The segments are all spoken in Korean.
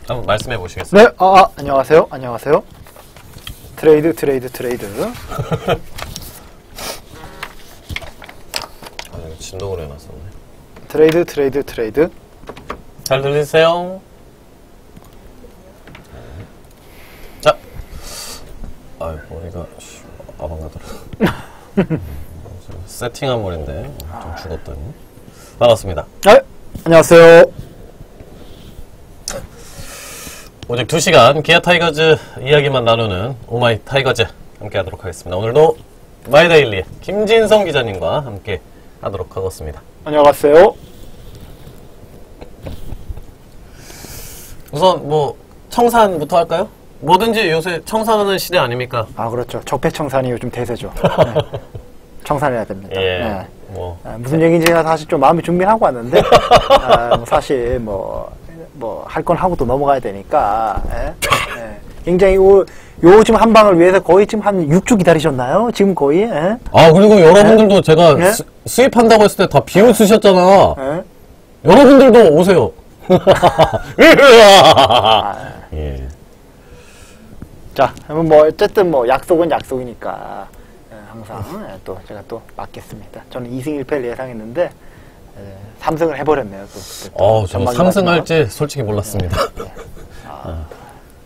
한번 말씀해 보시겠어요? 네, 안녕하세요. 안녕하세요. 트레이드. 진동으로 해놨었네. 트레이드. 잘 들리세요? 자, 머리가 아방가더라. 세팅한 머리인데 좀 죽었더니. 반갑습니다. 네, 안녕하세요. 오직 2시간 기아 타이거즈 이야기만 나누는 오마이 타이거즈 함께 하도록 하겠습니다. 오늘도 마이데일리 김진성 기자님과 함께 하도록 하겠습니다. 안녕하세요. 우선 청산부터 할까요? 뭐든지 요새 청산하는 시대 아닙니까? 그렇죠. 적폐청산이 요즘 대세죠. 네. 청산해야 됩니다. 예. 네. 무슨 네. 얘기인지 제가 사실 좀 마음이 준비하고 왔는데 사실 할 건 하고 또 넘어가야 되니까. 굉장히 요즘 한 방을 위해서 거의 지금 한 6주 기다리셨나요? 지금 거의. 그리고 여러분들도 제가 수입한다고 했을 때 다 비웃으셨잖아. 여러분들도 오세요. 예. 자, 어쨌든 약속은 약속이니까 항상 또 제가 또 맡겠습니다. 저는 2승 1패를 예상했는데 3승을 해버렸네요. 또 저는 3승 할지 솔직히 몰랐습니다.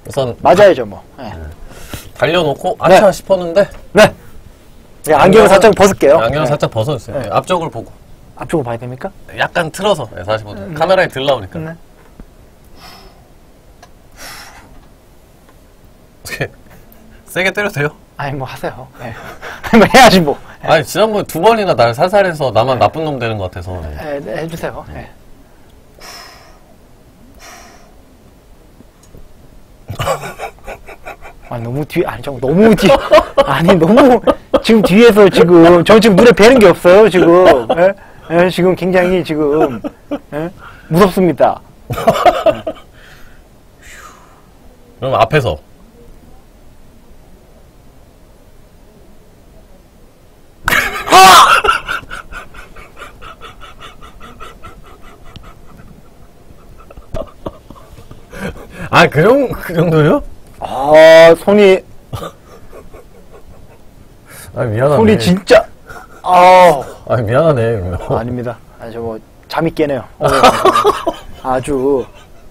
우선 맞아야죠, 달려놓고 아차 싶었는데. 네. 안경을 살짝 벗을게요. 안경을 살짝 벗어주세요. 네. 앞쪽을 보고. 앞쪽을 봐야 됩니까? 약간 틀어서 45도. 카메라에 들 나오니까. 네. 어떻게 세게 때려도 돼요? 하세요. 네. 해야지 지난번에 2번이나 날 살살해서 나만 나쁜 놈 되는 것 같아서. 네, 해주세요. 네. 너무 너무 지금 뒤에서 저 지금 눈에 뵈는 게 없어요, 지금. 지금 굉장히 무섭습니다. 그럼 앞에서. 그 정도요? 손이. 미안하네. 손이 진짜. 미안하네. 아닙니다. 잠이 깨네요. 아주.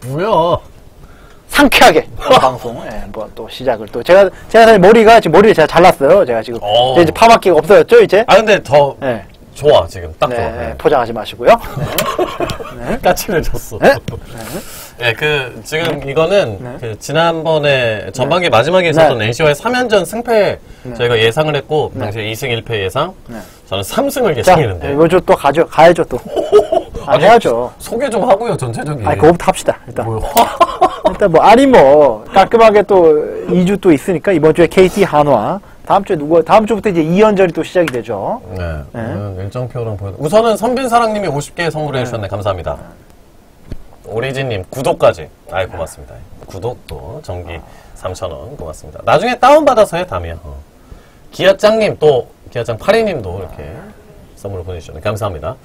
뭐야? 상쾌하게 방송 또 시작을 또 제가 사실 머리를 제가 잘랐어요. 제가 지금 이제 파마기가 없어졌죠 이제. 근데 더 좋아 지금 딱 좋아. 포장하지 마시고요. 까치를 줬어. 지금 이거는 지난번에 전반기 마지막에 있었던 NC와의 3연전 승패 저희가 예상을 했고 당시에 2승 1패 예상. 저는 3승을 예상했는데. 이거 또 가야죠 또. 해야죠. 소개 좀 하고요 전체적인. 그거부터 합시다 일단. 뭐요? 일단 깔끔하게 또 2주 또 있으니까 이번 주에 KT 한화. 다음 주부터 이제 2연전이 또 시작이 되죠. 일정표랑 우선은 선빈사랑님이 50개 선물해 주셨네. 감사합니다. 오리진님 구독까지. 고맙습니다. 구독도 정기 3,000원 고맙습니다. 나중에 다운받아서 해 다음이야. 기아짱님 또 기아짱 82님도 이렇게 선물을 보내주셨네. 감사합니다.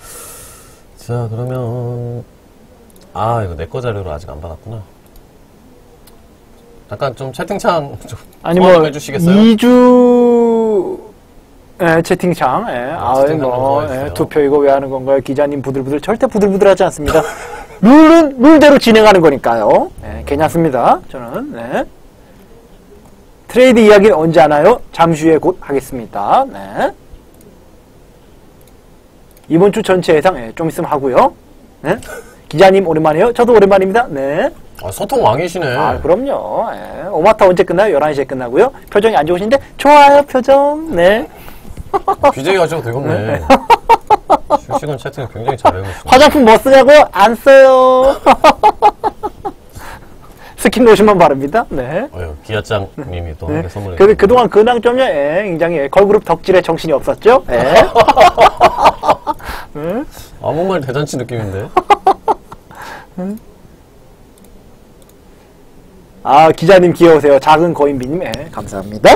자 그러면 이거 내 거 자료로 아직 안 받았구나. 잠깐 좀 채팅창 좀 해주시겠어요? 2주 채팅창 투표 이거 왜 하는 건가요? 기자님 부들부들 절대 부들부들하지 않습니다. 룰대로 진행하는 거니까요. 괜찮습니다. 저는 트레이드 이야기는 언제 하나요? 잠시 후에 곧 하겠습니다. 이번 주 전체 예상 좀 있으면 하고요. 기자님 오랜만이에요. 저도 오랜만입니다. 소통 왕이시네. 그럼요. 오마타 언제 끝나요? 11시에 끝나고요. 표정이 안 좋으신데 좋아요 표정. BJ 하셔도 되겠네. 실시간 채팅을 굉장히 잘해요. 화장품 뭐 쓰냐고? 안 써요. 스킨 로션만 바릅니다. 기아짱님이 또 한 개 선물해. 그동안 근황점요. 굉장히 걸그룹 덕질에 정신이 없었죠. 아무 말 대잔치 느낌인데. 기자님 귀여우세요. 작은 거인비님 감사합니다.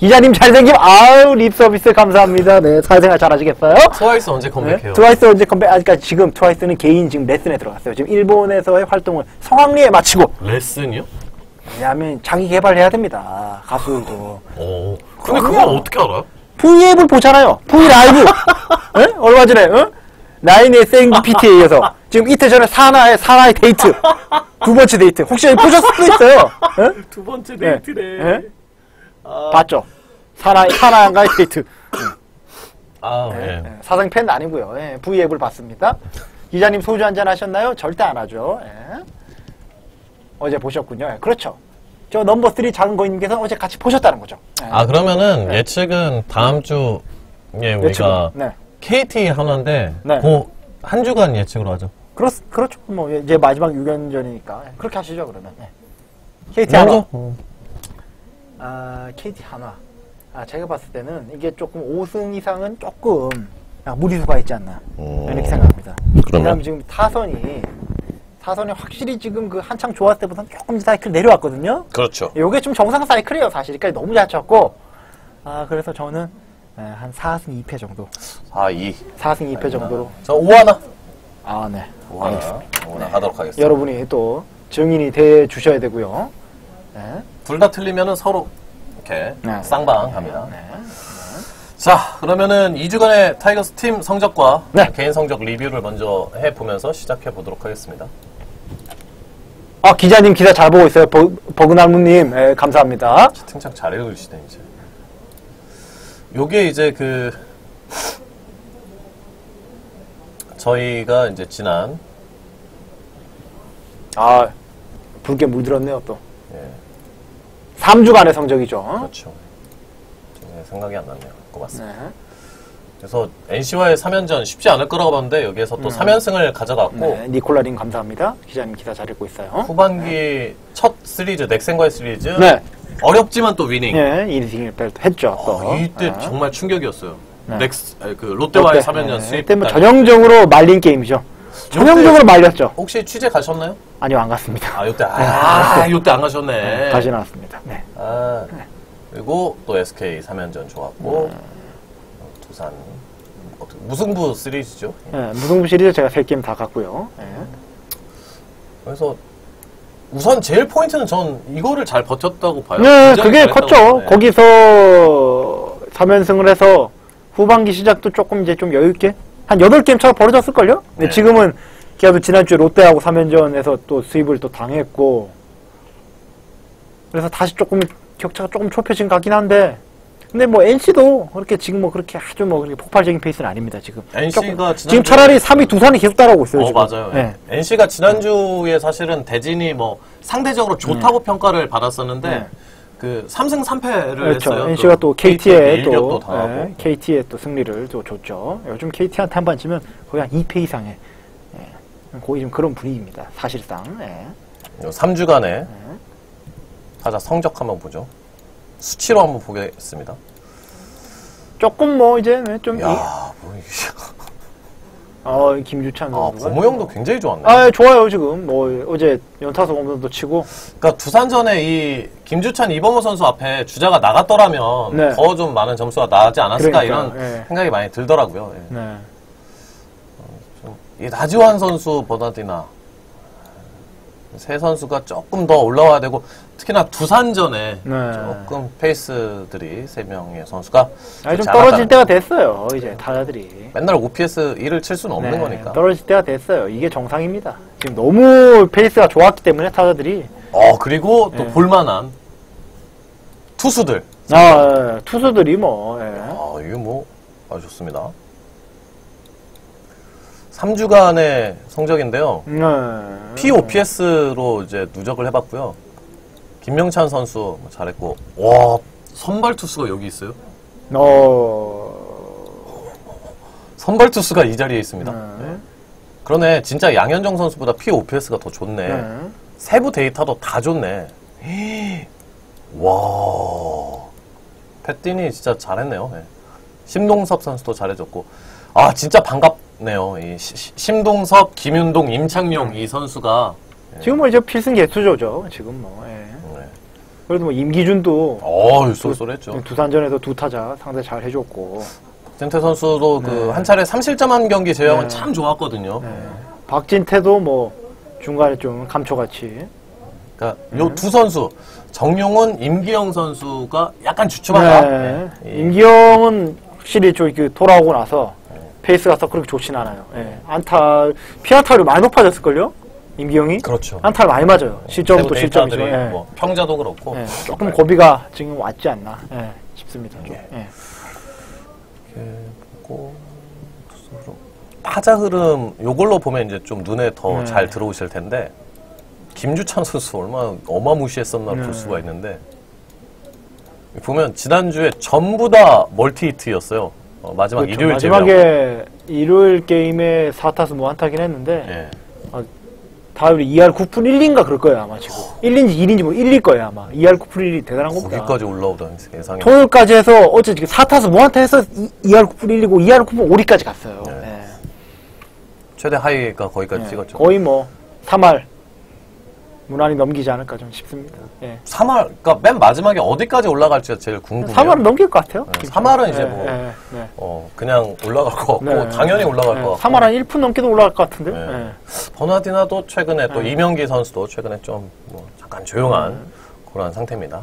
기자님 잘생김, 아우, 립 서비스 감사합니다. 네, 사회생활 잘하시겠어요? 트와이스 언제 컴백해요? 네? 트와이스 언제 컴백? 아직까지 지금 트와이스는 개인 지금 레슨에 들어갔어요. 지금 일본에서의 활동을 성황리에 마치고. 레슨이요? 왜냐하면 자기 개발해야 됩니다. 가수들도. 오. 근데 그걸 어떻게 알아요? V앱을 보잖아요. V라이브. 예? 얼마 전에, 라인의 생PT에 이어서. 지금 이틀 전에 사나의 데이트. 두 번째 데이트. 혹시 보셨을 수도 있어요. 예? 두 번째 데이트래. 예? 봤죠? 사나의 데이트. 아, 네. 사생 팬 아니고요. 예, V앱을 봤습니다. 기자님 소주 한잔 하셨나요? 절대 안 하죠. 예. 어제 보셨군요. 예, 그렇죠. 저 넘버 3 작은 거인님께서 어제 같이 보셨다는 거죠. 예. 아, 그러면은 예측은 다음 주에 우리가 네. KT 하나인데 네. 그 한 주간 예측으로 하죠. 그렇죠. 뭐 이제 마지막 6연전이니까 그렇게 하시죠 그러면. 네. KT 한화. KT 한화. 제가 봤을 때는 이게 조금 5승 이상은 조금 무리수가 있지 않나 이렇게 생각합니다. 왜냐하면 지금 타선이 확실히 지금 그 한창 좋았을 때보다는 조금 사이클 내려왔거든요. 그렇죠. 요게 좀 정상 사이클이에요 사실. 그러니까 너무 잘 쳤고 그래서 저는 한 4승 2패 정도. 4-2. 4승 2패 정도로. 저 5하나. 네. 5하나 하도록 하겠습니다. 여러분이 또 증인이 돼 주셔야 되고요. 네. 둘 다 틀리면은 서로 이렇게 네. 쌍방합니다. 네. 자, 그러면은 2주간의 타이거스 팀 성적과 네. 개인 성적 리뷰를 먼저 해보면서 시작해 보도록 하겠습니다. 기자님 기사 잘 보고 있어요. 버그나무님, 감사합니다. 채팅창 잘 읽으시네, 이제. 요게 이제 저희가 이제 지난 붉게 물들었네요, 또. 예. 3주간의 성적이죠. 그렇죠. 생각이 안 났네요. 고맙습니다. 네. 그래서 NC와의 3연전 쉽지 않을 거라고 봤는데 여기에서 또 3연승을 가져갔고 네, 니콜라님 감사합니다. 기자님 기사 잘 읽고 있어요. 후반기 첫 시리즈 넥센과의 시리즈 네. 어렵지만 또 위닝. 네, 1승을 했죠. 또. 이때 네. 정말 충격이었어요. 네. 롯데와의 3연전 수입. 그때 뭐 전형적으로 말린 게임이죠. 전형적으로 말렸죠. 혹시 취재 가셨나요? 아니요, 안 갔습니다. 요때 요때 안 가셨네. 가지는 않았습니다. 네. 그리고 또 SK 3연전 좋았고 두산 무승부 시리즈죠. 네, 무승부 시리즈 제가 3게임 다 갔고요. 네. 그래서 우선 제일 포인트는 전 이거를 잘 버텼다고 봐요. 네, 그게 잘했다고 컸죠. 봐요. 거기서 3연승을 해서 후반기 시작도 조금 이제 좀 여유있게 한 8게임 차가 벌어졌을걸요? 네. 지금은 기아도 지난주에 롯데하고 3연전에서 또 수입을 또 당했고 그래서 다시 조금 격차가 조금 좁혀진 것 같긴 한데 근데 뭐 NC도 그렇게 지금 뭐 그렇게 아주 뭐 그렇게 폭발적인 페이스는 아닙니다 지금. NC가 지금 차라리 3위 두산이 계속 따라오고 있어요. 지금. 맞아요. 네. NC가 지난주에 사실은 대진이 뭐 상대적으로 좋다고 평가를 받았었는데 네. 그 3승 3패를 그렇죠. 했어요. NC가 또 KT에 일격도 당하고. KT에 또 승리를 또 줬죠. 요즘 KT한테 한 번 치면 거의 한 2패 이상의 거의 좀 그런 분위기입니다. 사실상. 3주간의 타자 성적 한번 보죠. 수치로 한번 보겠습니다. 조금 뭐 이제 좀 야, 뭐 김주찬 선수가 고무형도 굉장히 좋았네. 좋아요 지금 뭐 어제 연타석 홈런도 치고. 그러니까 두산전에 이 김주찬 이범호 선수 앞에 주자가 나갔더라면 네. 더 좀 많은 점수가 나지 않았을까 그러니까, 이런 생각이 많이 들더라고요. 예. 네. 이 나지완 선수 버나디나 세 선수가 조금 더 올라와야 되고 특히나 두산전에 네. 조금 페이스들이 세 명의 선수가 좀 좋지 떨어질 않았다는 때가 됐어요. 이제 타자들이. 맨날 OPS 1을 칠 수는 없는 거니까. 떨어질 때가 됐어요. 이게 정상입니다. 지금 너무 페이스가 좋았기 때문에 타자들이. 그리고 또 볼만한 투수들. 투수들이 뭐. 이거 뭐 좋습니다. 3주간의 성적인데요. POPS로 이제 누적을 해봤고요. 김명찬 선수 잘했고, 와, 선발 투수가 여기 있어요. 선발 투수가 이 자리에 있습니다. 네. 그러네, 진짜 양현종 선수보다 POPS가 더 좋네. 세부 데이터도 다 좋네. 와, 패틴이 진짜 잘했네요. 네. 심동섭 선수도 잘해줬고, 진짜 반갑네요. 이 심동섭, 김윤동, 임창용 이 선수가 지금 뭐 이제 필승 개투조죠. 지금 뭐. 네. 그래도 뭐 임기준도 쏠쏠했죠. 두산전에서 2타자 상대 잘 해줬고. 박진태 선수도 그 한 차례 3실점한 경기 제형은 참 좋았거든요. 박진태도 뭐 중간에 좀 감초같이. 그러니까 요 두 선수 정용훈, 임기영 선수가 약간 주춤하다. 임기영은 확실히 좀 돌아오고 나서 페이스가 썩 그렇게 좋진 않아요. 안타 피안타율이 많이 높아졌을걸요? 임기영이? 그렇죠. 안타를 많이 맞아요. 실점도 실점이지만. 뭐 평자도 그렇고. 조금 고비가 지금 왔지 않나 싶습니다. 타자 흐름 요걸로 보면 이제 좀 눈에 더 잘 들어오실 텐데 김주찬 선수 얼마나 어마무시했었나 볼 수가 있는데 보면 지난주에 전부 다 멀티 히트였어요. 마지막 그렇죠. 일요일 마지막에 일요일 게임에 4타수 무안타긴 했는데 타율이 2할 9푼 1리인가 그럴 거예요 아마 지금. 1인지 1인지 뭐 1일 거예요 아마. 2할 9푼 1리 대단한 겁니다. 거기까지 올라오던 세상에. 토요일까지 해서 어제 지금 4타수 무안타 해서 2할 9푼 1리고 2할 9푼 5리까지 갔어요. 최대 하이가 거기까지 찍었죠. 거의 뭐 3할 무난히 넘기지 않을까 좀 싶습니다. 3할, 그러니까 맨 마지막에 어디까지 올라갈지가 제일 궁금해요. 3할은 넘길 것 같아요. 3할은 이제 뭐 그냥 올라갈 것 같고 당연히 올라갈 것 같고 3할 한 1푼 넘게도 올라갈 것 같은데. 버나디나도 최근에 또 이명기 선수도 최근에 좀 뭐 잠깐 조용한 그런 상태입니다.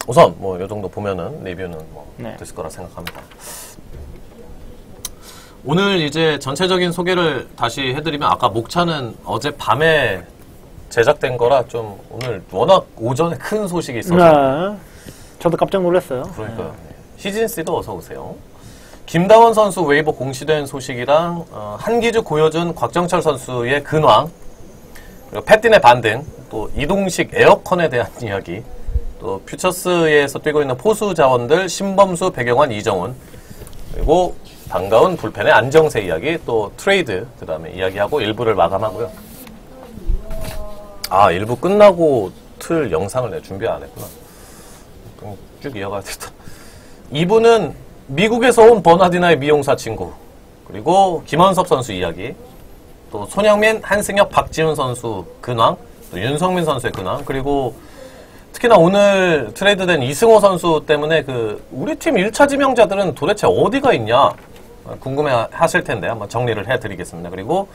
우선 뭐 이 정도 보면은 리뷰는 뭐 됐을 거라 생각합니다. 오늘 이제 전체적인 소개를 다시 해드리면 아까 목차는 어제 밤에 제작된 거라 좀 오늘 워낙 오전에 큰 소식이 있어서 저도 깜짝 놀랐어요. 그러니까요. 희진씨도 어서 오세요. 김다원 선수 웨이버 공시된 소식이랑 한기주 고효준 곽정철 선수의 근황 그리고 패틴의 반등 또 이동식 에어컨에 대한 이야기 또 퓨처스에서 뛰고 있는 포수 자원들 신범수, 배경환, 이정훈 그리고 반가운 불펜의 안정세 이야기, 또 트레이드, 그 다음에 이야기하고 1부를 마감하고요. 아, 1부 끝나고 틀 영상을 내가 준비 안 했구나. 쭉 이어가야 되겠다. 2부는 미국에서 온 버나디나의 미용사 친구, 그리고 김원섭 선수 이야기, 또 손흥민, 한승혁, 박지훈 선수 근황, 또 윤성민 선수의 근황, 그리고 특히나 오늘 트레이드된 이승호 선수 때문에 우리 팀 1차 지명자들은 도대체 어디가 있냐 궁금해 하실 텐데 한번 정리를 해드리겠습니다. 그리고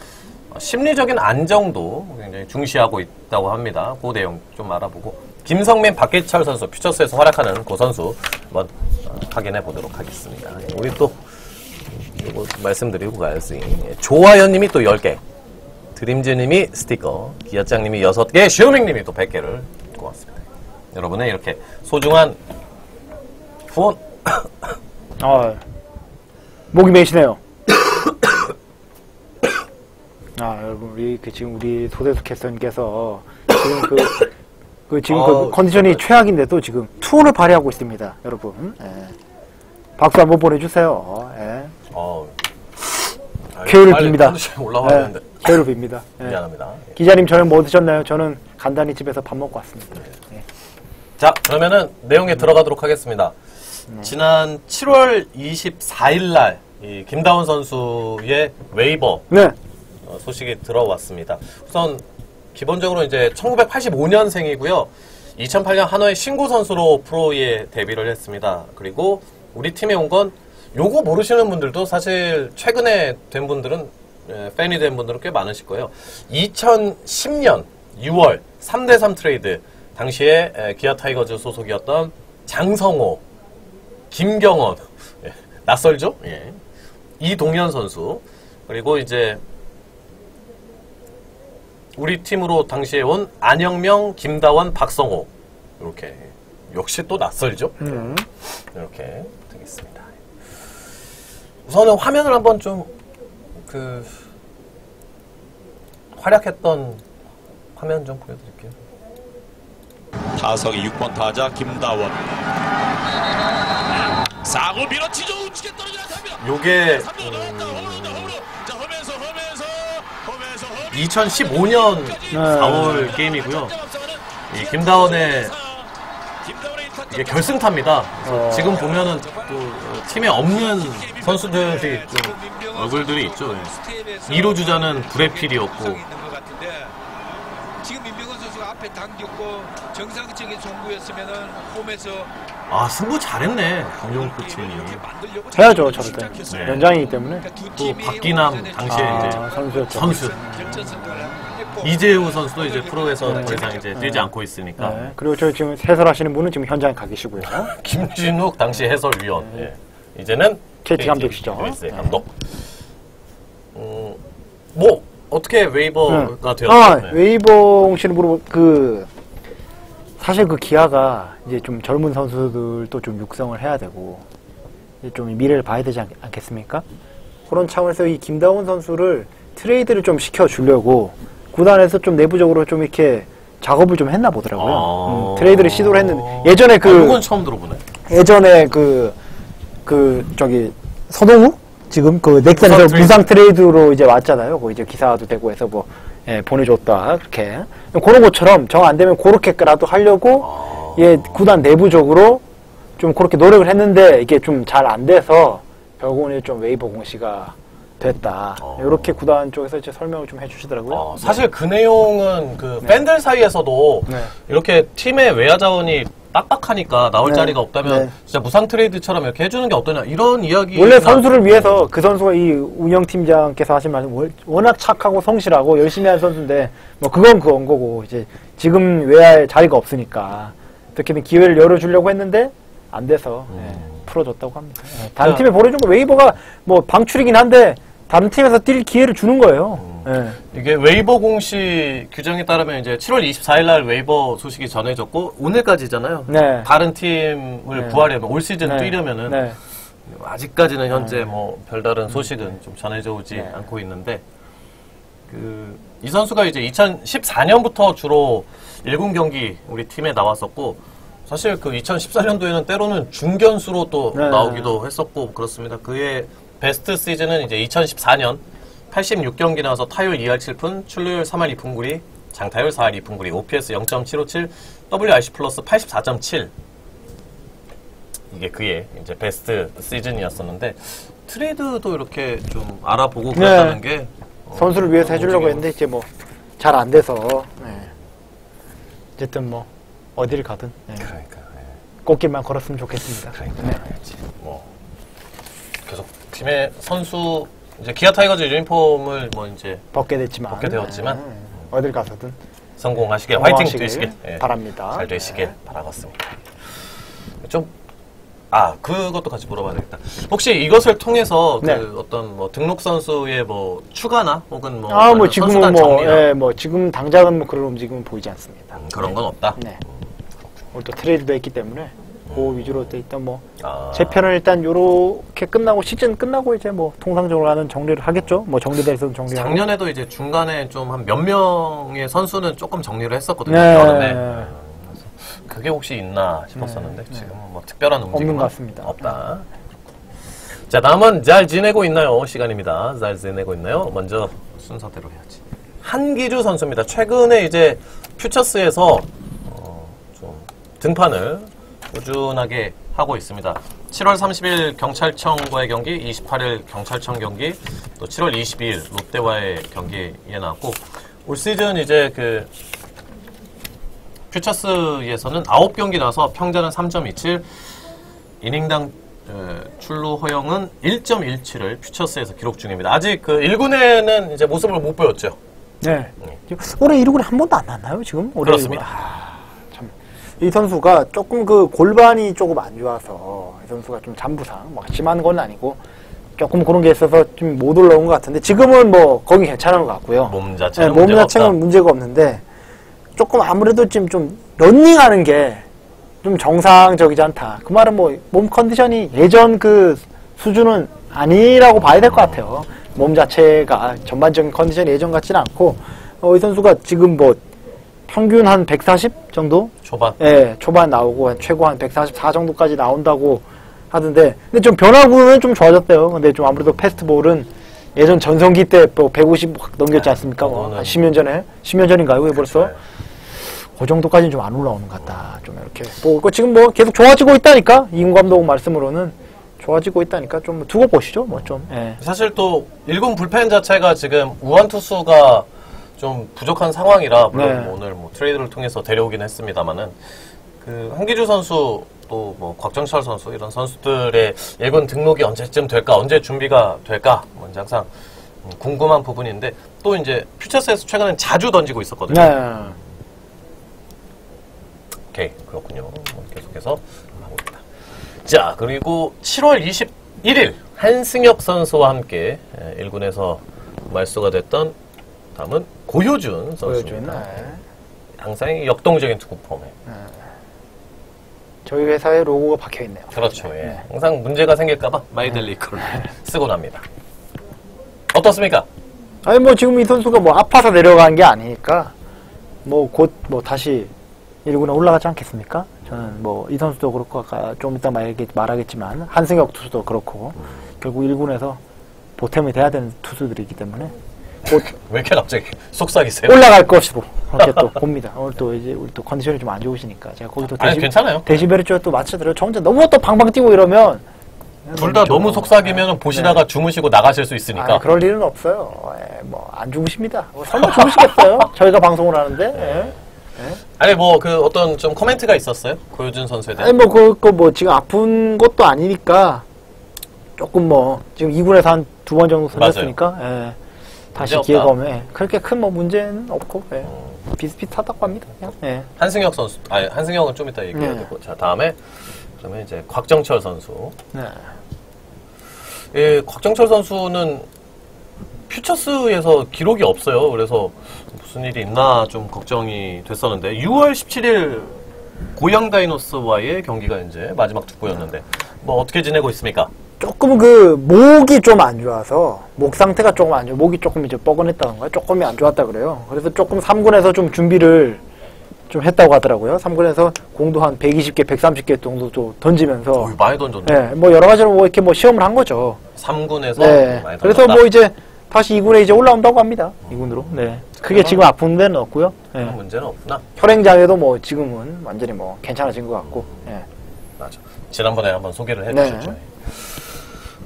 심리적인 안정도 굉장히 중시하고 있다고 합니다. 그 내용 좀 알아보고 김성민, 박기철 선수 퓨처스에서 활약하는 그 선수 한번 확인해 보도록 하겠습니다. 우리 또 이거 말씀드리고 가야지. 조화연님이 또 10개, 드림즈님이 스티커, 기아짱님이 6개, 슈밍님이 또 100개를 고맙습니다. 여러분의 이렇게 소중한 후원 목이 메시네요. 여러분 지금 우리 소대수 캐스터님께서 지금 지금 컨디션이 최악인데도 지금 투혼을 발휘하고 있습니다, 여러분. 박수 한번 보내주세요. 쾌유를 빕니다. 올라왔는데. 쾌유를 빕니다. 미안합니다. 기자님 저녁 뭐 드셨나요? 저는 간단히 집에서 밥 먹고 왔습니다. 자, 그러면은 내용에 들어가도록 하겠습니다. 지난 7월 24일 날 이 김다원 선수의 웨이버 소식이 들어왔습니다. 우선 기본적으로 이제 1985년생이고요. 2008년 한화의 신구 선수로 프로에 데뷔를 했습니다. 그리고 우리 팀에 온 건 요거 모르시는 분들도 사실 최근에 된 분들은 팬이 된 분들은 꽤 많으실 거예요. 2010년 6월 3대3 트레이드 당시에 기아 타이거즈 소속이었던 장성호, 김경원, 낯설죠? 이동현 선수, 그리고 이제 우리 팀으로 당시에 온 안영명, 김다원, 박성호, 이렇게 역시 또 낯설죠? 이렇게 되겠습니다. 우선은 화면을 한번 좀 활약했던 화면 좀 보여드릴게요. 타석의 6번 타자 김다원. 4구 밀어치죠. 우측에 떨어지는 타입니다. 요게 2015년 4월 게임이고요. 이 김다원의 이게 결승타입니다. 지금 보면은 또 팀에 없는 선수들이 좀 얼굴들이 있죠. 2루 주자는 브래필이었고, 지금 민병헌 선수 선수가 앞에 당겼고 정상적인 송구였으면은 홈에서 아, 승부 잘했네. 강용 코치님. 이렇게 만들려고 해야죠, 저럴 때. 네. 연장이기 때문에. 그러니까 두 또 팀이 박기남 오전에 당시에 아, 이제 선수였죠. 선수. 결전선을 했고 이재우 선수도 이제 프로에서 더 이상 이제 뛰지 않고 있으니까. 네. 그리고 저 지금 해설하시는 분은 지금 현장에 가 계시고요. 김진욱 당시 해설위원. 예. 이제는 KT 감독이시죠. USA 네. 감독. 뭐 어떻게 웨이버가 되었죠? 아, 네. 웨이봉 씨는 물어보 사실 그 기아가 이제 좀 젊은 선수들도 좀 육성을 해야 되고 이제 좀 미래를 봐야 되지 않겠습니까? 그런 차원에서 이 김다운 선수를 트레이드를 좀 시켜주려고 구단에서 좀 내부적으로 좀 이렇게 작업을 좀 했나 보더라고요. 트레이드를 시도를 했는데 예전에 그건 처음 들어보네. 예전에 저기 서동우 지금 그 넥센에서 무상 트레이드로 이제 왔잖아요. 그 이제 기사도 되고 해서 뭐 보내줬다 그렇게 그런 것처럼 정 안 되면 그렇게라도 하려고 구단 내부적으로 좀 그렇게 노력을 했는데 이게 좀 잘 안 돼서 결국은 좀 웨이버 공시가 됐다. 이렇게 구단 쪽에서 이제 설명을 좀 해주시더라고요. 사실 그 내용은 그 팬들 사이에서도 네. 이렇게 팀의 외야 자원이 빡빡하니까 나올 네. 자리가 없다면 네. 진짜 무상 트레이드처럼 이렇게 해주는 게 어떠냐 이런 이야기. 원래 선수를 위해서 그 선수가 이 운영팀장께서 하신 말씀 워낙 착하고 성실하고 열심히 한 선수인데 뭐 그건 거고 이제 지금 외야에 자리가 없으니까 어떻게든 기회를 열어주려고 했는데 안 돼서 풀어줬다고 합니다. 다른 팀에 보내준 거 웨이버가 뭐 방출이긴 한데 다른 팀에서 뛸 기회를 주는 거예요. 이게 웨이버 공시 규정에 따르면 이제 7월 24일 날 웨이버 소식이 전해졌고 오늘까지잖아요. 네. 다른 팀을 구하려면 올 시즌 뛰려면은 아직까지는 현재 뭐 별다른 소식은 좀 전해져 오지 않고 있는데 이 선수가 이제 2014년부터 주로 1군 경기 우리 팀에 나왔었고 사실 그 2014년도에는 때로는 중견수로 또 나오기도 했었고 그렇습니다. 그의 베스트 시즌은 이제 2014년 86경기 나와서 타율 2할 7푼, 출루율 3할 2푼 9리, 장타율 4할 2푼 9리, OPS 0.757, WRC 플러스 84.7. 이게 그의 이제 베스트 시즌이었었는데 트레이드도 이렇게 좀 알아보고 그랬다는 게 선수를 위해서 해주려고 했는데 이제 뭐 잘 안 돼서 어쨌든 뭐 어디를 가든 그러니까 꽃길만 걸었으면 좋겠습니다. 그러니까 뭐 계속 팀의 선수 이제 기아 타이거즈 유니폼을 뭐 이제 벗게 되었지만 어딜 가서든 성공하시길 화이팅 되시길 바랍니다. 잘 되시길 바라겠습니다. 좀 그것도 같이 물어봐야 되겠다. 혹시 이것을 통해서 그 어떤 뭐 등록 선수의 뭐 추가나 혹은 뭐 지금은 뭐 지금 당장은 뭐 그런 움직임은 보이지 않습니다. 그런 건 없다. 네. 오늘 또 트레이드도 했기 때문에 그 위주로 일단 뭐 재편은 일단 요렇게 끝나고 시즌 끝나고 이제 뭐 통상적으로 하는 정리를 하겠죠. 뭐 정리돼서 정리. 작년에도 이제 중간에 좀 한 몇 명의 선수는 조금 정리를 했었거든요. 여름에. 그게 혹시 있나 싶었었는데 지금은 뭐 특별한 움직임은 없는 것 같습니다. 없다. 자, 남은 잘 지내고 있나요? 시간입니다. 잘 지내고 있나요? 먼저 순서대로 해야지. 한기주 선수입니다. 최근에 이제 퓨처스에서 좀 등판을 꾸준하게 하고 있습니다. 7월 30일 경찰청과의 경기, 28일 경찰청 경기, 또 7월 22일 롯데와의 경기에 나왔고 올 시즌 이제 그 퓨처스에서는 9경기 나서 평자는 3.27, 이닝당 출루 허용은 1.17을 퓨처스에서 기록 중입니다. 아직 그 1군에는 이제 모습을 못 보였죠. 네. 올해 1군에 한 번도 안 났나요, 지금? 올해 그렇습니다. 참. 이 선수가 조금 그 골반이 조금 안 좋아서 이 선수가 좀 잔부상, 막 심한 건 아니고 조금 그런 게 있어서 좀 못 올라온 것 같은데 지금은 뭐 거기 괜찮은 것 같고요. 몸 자체는 몸 자체는 문제가 없는데 조금 아무래도 지금 좀 런닝하는 게 좀 정상적이지 않다. 그 말은 뭐 몸 컨디션이 예전 그 수준은 아니라고 봐야 될 것 같아요. 몸 자체가 전반적인 컨디션이 예전 같지는 않고 이 선수가 지금 뭐 평균 한 140 정도? 초반? 예, 초반 나오고 최고 한 144 정도까지 나온다고 하던데 근데 좀 변화구는 좀 좋아졌대요. 근데 좀 아무래도 패스트볼은 예전 전성기 때 뭐 150 확 넘겼지 않습니까? 뭐 한 10년 전에? 10년 전인가요? 왜 벌써? 그 정도까지는 좀 안 올라오는 것 같다. 좀 이렇게. 뭐, 지금 뭐 계속 좋아지고 있다니까? 이군 감독 말씀으로는 좋아지고 있다니까? 좀 두고 보시죠. 뭐 좀. 예. 사실 또 1군 불펜 자체가 지금 우완투수가 좀 부족한 상황이라 물론 네. 뭐 오늘 뭐 트레이드를 통해서 데려오긴 했습니다만은 그 한기주 선수 또 뭐 곽정철 선수 이런 선수들의 1군 등록이 언제쯤 될까 언제 준비가 될까 뭔지 항상 궁금한 부분인데 또 이제 퓨처스에서 최근엔 자주 던지고 있었거든요. 네. 오케이 그렇군요. 계속해서 하고 있다. 자 그리고 7월 21일 한승혁 선수와 함께 1군에서 말소가 됐던 다음은 고효준 선수입니다. 네. 항상 역동적인 투구 폼에. 저희 회사의 로고가 박혀 있네요. 그렇죠. 예. 항상 문제가 생길까봐 마이델리 걸 쓰곤 합니다. 어떻습니까? 아니 뭐 지금 이 선수가 뭐 아파서 내려간 게 아니니까 뭐 곧 뭐 다시 1군에 올라가지 않겠습니까? 저는 뭐 이 선수도 그렇고 아까 좀 이따 말하겠지만 한승혁 투수도 그렇고 결국 1군에서 보탬이 돼야 되는 투수들이기 때문에 곧 왜 이렇게 갑자기 속삭이세요? 올라갈 것으로 그렇게 또 봅니다. 오늘 또 이제 우리 또 컨디션이 좀 안 좋으시니까 제가 거기도 아니 괜찮아요. 데시벨을 또 맞춰드려요. 저 혼자 너무 또 방방 뛰고 이러면 둘 다 너무 속삭이면 보시다가 주무시고 나가실 수 있으니까. 아, 그럴 일은 없어요. 뭐 안 주무십니다. 설마 주무시겠어요? 저희가 방송을 하는데. 예. 아니 뭐 그 어떤 좀 코멘트가 있었어요? 고효준 선수에 대한. 아니 뭐 그거 뭐 지금 아픈 것도 아니니까 조금 뭐 지금 2군에서 한 2번 정도 선졌으니까 예. 다시 문제 기회가 없다. 오면 예. 그렇게 큰 뭐 문제는 없고 예. 비슷비슷하다고 합니다. 그냥. 예. 한승혁 선수. 아니 한승혁은 좀 이따 얘기해야 네. 되고. 자 다음에 그러면 이제 곽정철 선수. 네. 예, 곽정철 선수는 퓨처스에서 기록이 없어요. 그래서 무슨 일이 있나 좀 걱정이 됐었는데 6월 17일 고양 다이노스와의 경기가 이제 마지막 투구였는데 뭐 어떻게 지내고 있습니까? 조금 그 목이 좀 안 좋아서 목 상태가 조금 안 좋아. 목이 조금 이제 뻐근했다던가 조금이 안 좋았다 그래요. 그래서 조금 3군에서 좀 준비를 좀 했다고 하더라고요. 3군에서 공도 한 120개, 130개 정도 좀 던지면서 많이 던졌네. 네, 뭐 여러 가지로 뭐 이렇게 뭐 시험을 한 거죠. 3군에서 네. 많이 그래서 던졌다. 뭐 이제 다시 2군에 이제 올라온다고 합니다. 2군으로. 네. 크게 지금 아픈 데는 없고요. 네. 그런 문제는 없구나. 혈행장애도 뭐 지금은 완전히 뭐 괜찮아진 것 같고. 네. 맞아. 지난번에 한번 소개를 네. 해주셨죠.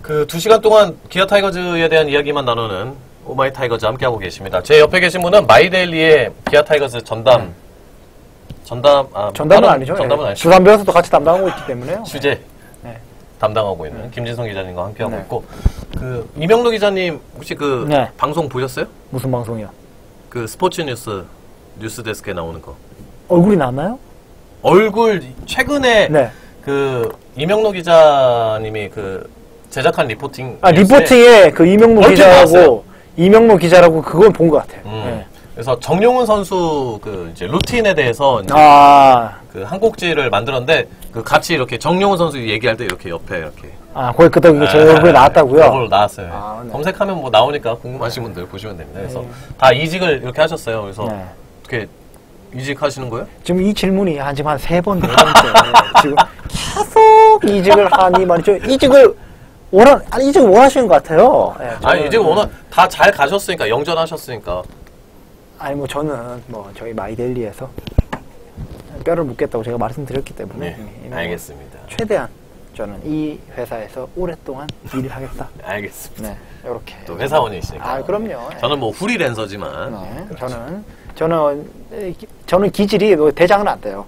그 2시간 동안 기아 타이거즈에 대한 이야기만 나누는 오마이 타이거즈 함께하고 계십니다. 제 옆에 계신 분은 마이데일리의 기아 타이거즈 전담은 아니죠. 전담은 네. 아니죠. 주산 배워서도 같이 담당하고 있기 때문에요. 취재 네. 담당하고 있는 김진성 기자님과 함께하고 네. 있고 그 이명록 기자님 혹시 그 네. 방송 보셨어요? 무슨 방송이요? 그 스포츠 뉴스 데스크에 나오는 거 얼굴이 나왔나요? 얼굴 최근에 네. 그 이명록 기자님이 그 제작한 리포팅 아, 뉴스에 리포팅에 그 이명록 얼핏 나왔어요. 기자라고, 이명록 기자라고 그건 본 것 같아요. 네. 그래서 정용훈 선수 그 이제 루틴에 대해서 이제 아, 그 한 꼭지를 만들었는데 그 같이 이렇게 정용훈 선수 얘기할 때 이렇게 옆에 이렇게 거기 그때 제 얼굴에 나왔다고요? 얼굴 나왔어요. 아, 네. 검색하면 뭐 나오니까 궁금하신 분들 보시면 됩니다. 그래서 다 이직을 이렇게 하셨어요. 그래서 네. 어떻게 이직하시는 거예요? 지금 이 질문이 지금 한 3번, 4번째. 지금 계속 이직을 하니 말이죠. 이직을 원하시는 것 같아요. 네, 아니 이제 워낙 다 잘 가셨으니까 영전하셨으니까 아니, 뭐 저는 뭐 저희 마이데일리에서 뼈를 묻겠다고 제가 말씀드렸기 때문에. 네, 알겠습니다. 최대한 저는 이 회사에서 오랫동안 일을 하겠다. 알겠습니다. 네, 이렇게. 또 회사원이시니까. 아, 그럼요. 저는 뭐 프리랜서지만 네, 저는 기질이 뭐 대장은 안 돼요.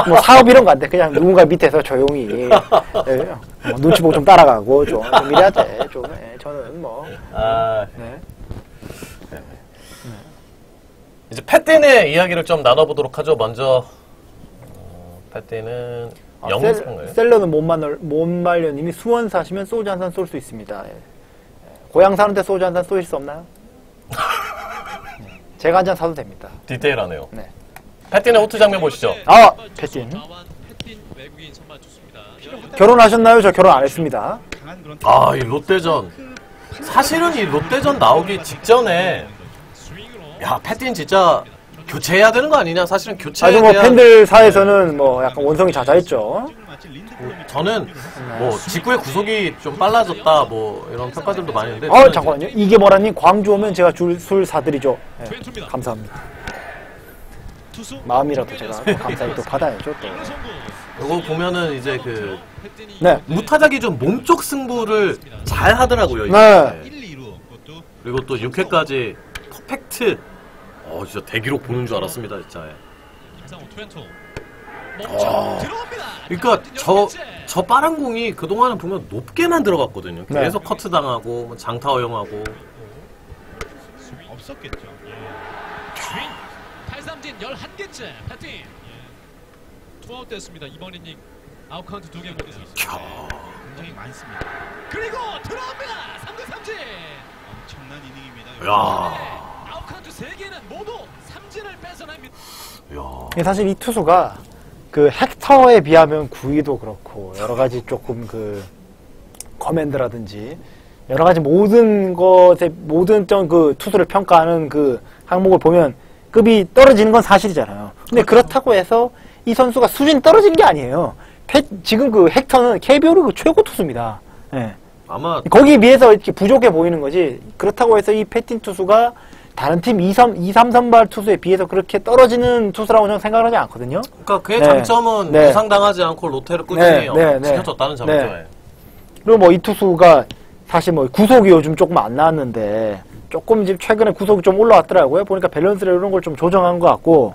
뭐 사업 이런 거 안 돼. 그냥 누군가 밑에서 조용히 뭐 눈치 보고 좀 따라가고 좀 이래야지. 좀 저는 뭐 네. 이제 팻틴의 이야기를 좀 나눠보도록 하죠. 먼저 팻틴은 영상을 셀러는 못 말려님이 수원 사시면 소주 한 잔 쏠 수 있습니다. 예. 고향 사는데 소주 한 잔 쏘실 수 없나요? 제가 한 잔 사도 됩니다. 디테일하네요. 네. 팻틴의 호투 장면 보시죠. 패틴. 결혼하셨나요? 저 결혼 안 했습니다. 아, 이 롯데전. 사실은 이 롯데전 나오기 직전에 야, 팻틴 진짜 교체해야 되는 거 아니냐? 사실은 교체에 아주 뭐 대한 팬들 사이에서는 뭐 약간 원성이 자자했죠. 저는 뭐 직구의 구속이 좀 빨라졌다 뭐 이런 평가들도 많이 있는데 저는 잠깐만요. 이게 뭐라니? 광주 오면 제가 술 사드리죠. 네, 감사합니다. 마음이라도 제가 또 감사히 또 받아야죠. 또. 이거 보면은 이제 그 네. 무타자 기준 몸쪽 승부를 잘 하더라고요. 이게. 네. 그리고 또 6회까지 퍼펙트 진짜 대기록 보는 줄 알았습니다, 진짜. 김상우 투앤투. 아. 들어옵니다. 그러니까 저 빠른 공이 그동안은 보면 높게만 들어갔거든요. 네. 계속 커트 당하고 뭐 장타 허용하고. 없었겠죠. 스윙. 탈삼진 11개째 패팅. 투아웃 됐습니다. 이번 이닝 아웃 카운트 2개 보내서 굉장히 많습니다. 그리고 들어옵니다. 3구 삼진. 엄청난 이닝입니다. 야. 아웃 카운트 3개는 모두 삼진을 뺏어냅니다. 야. 사실 이 투수가 그 헥터에 비하면 구위도 그렇고 여러 가지 조금 그 커맨드라든지 여러 가지 모든 것에 모든 그 투수를 평가하는 그 항목을 보면 급이 떨어지는 건 사실이잖아요. 근데 그렇다고 해서 이 선수가 수준이 떨어진 게 아니에요. 지금 그 헥터는 KBO 리그 최고 투수입니다. 예. 아마 거기에 비해서 이렇게 부족해 보이는 거지. 그렇다고 해서 이 패틴 투수가 다른 팀 2, 3 선발 투수에 비해서 그렇게 떨어지는 투수라고 저는 생각을 하지 않거든요. 그러니까 그의 네. 장점은 네. 부상당하지 않고 로테를 꾸준히 지켜줬다는 점이죠. 네. 그리고 뭐 이 투수가 사실 뭐 구속이 요즘 조금 안 나왔는데 조금 지금 최근에 구속이 좀 올라왔더라고요. 보니까 밸런스를 이런 걸 좀 조정한 것 같고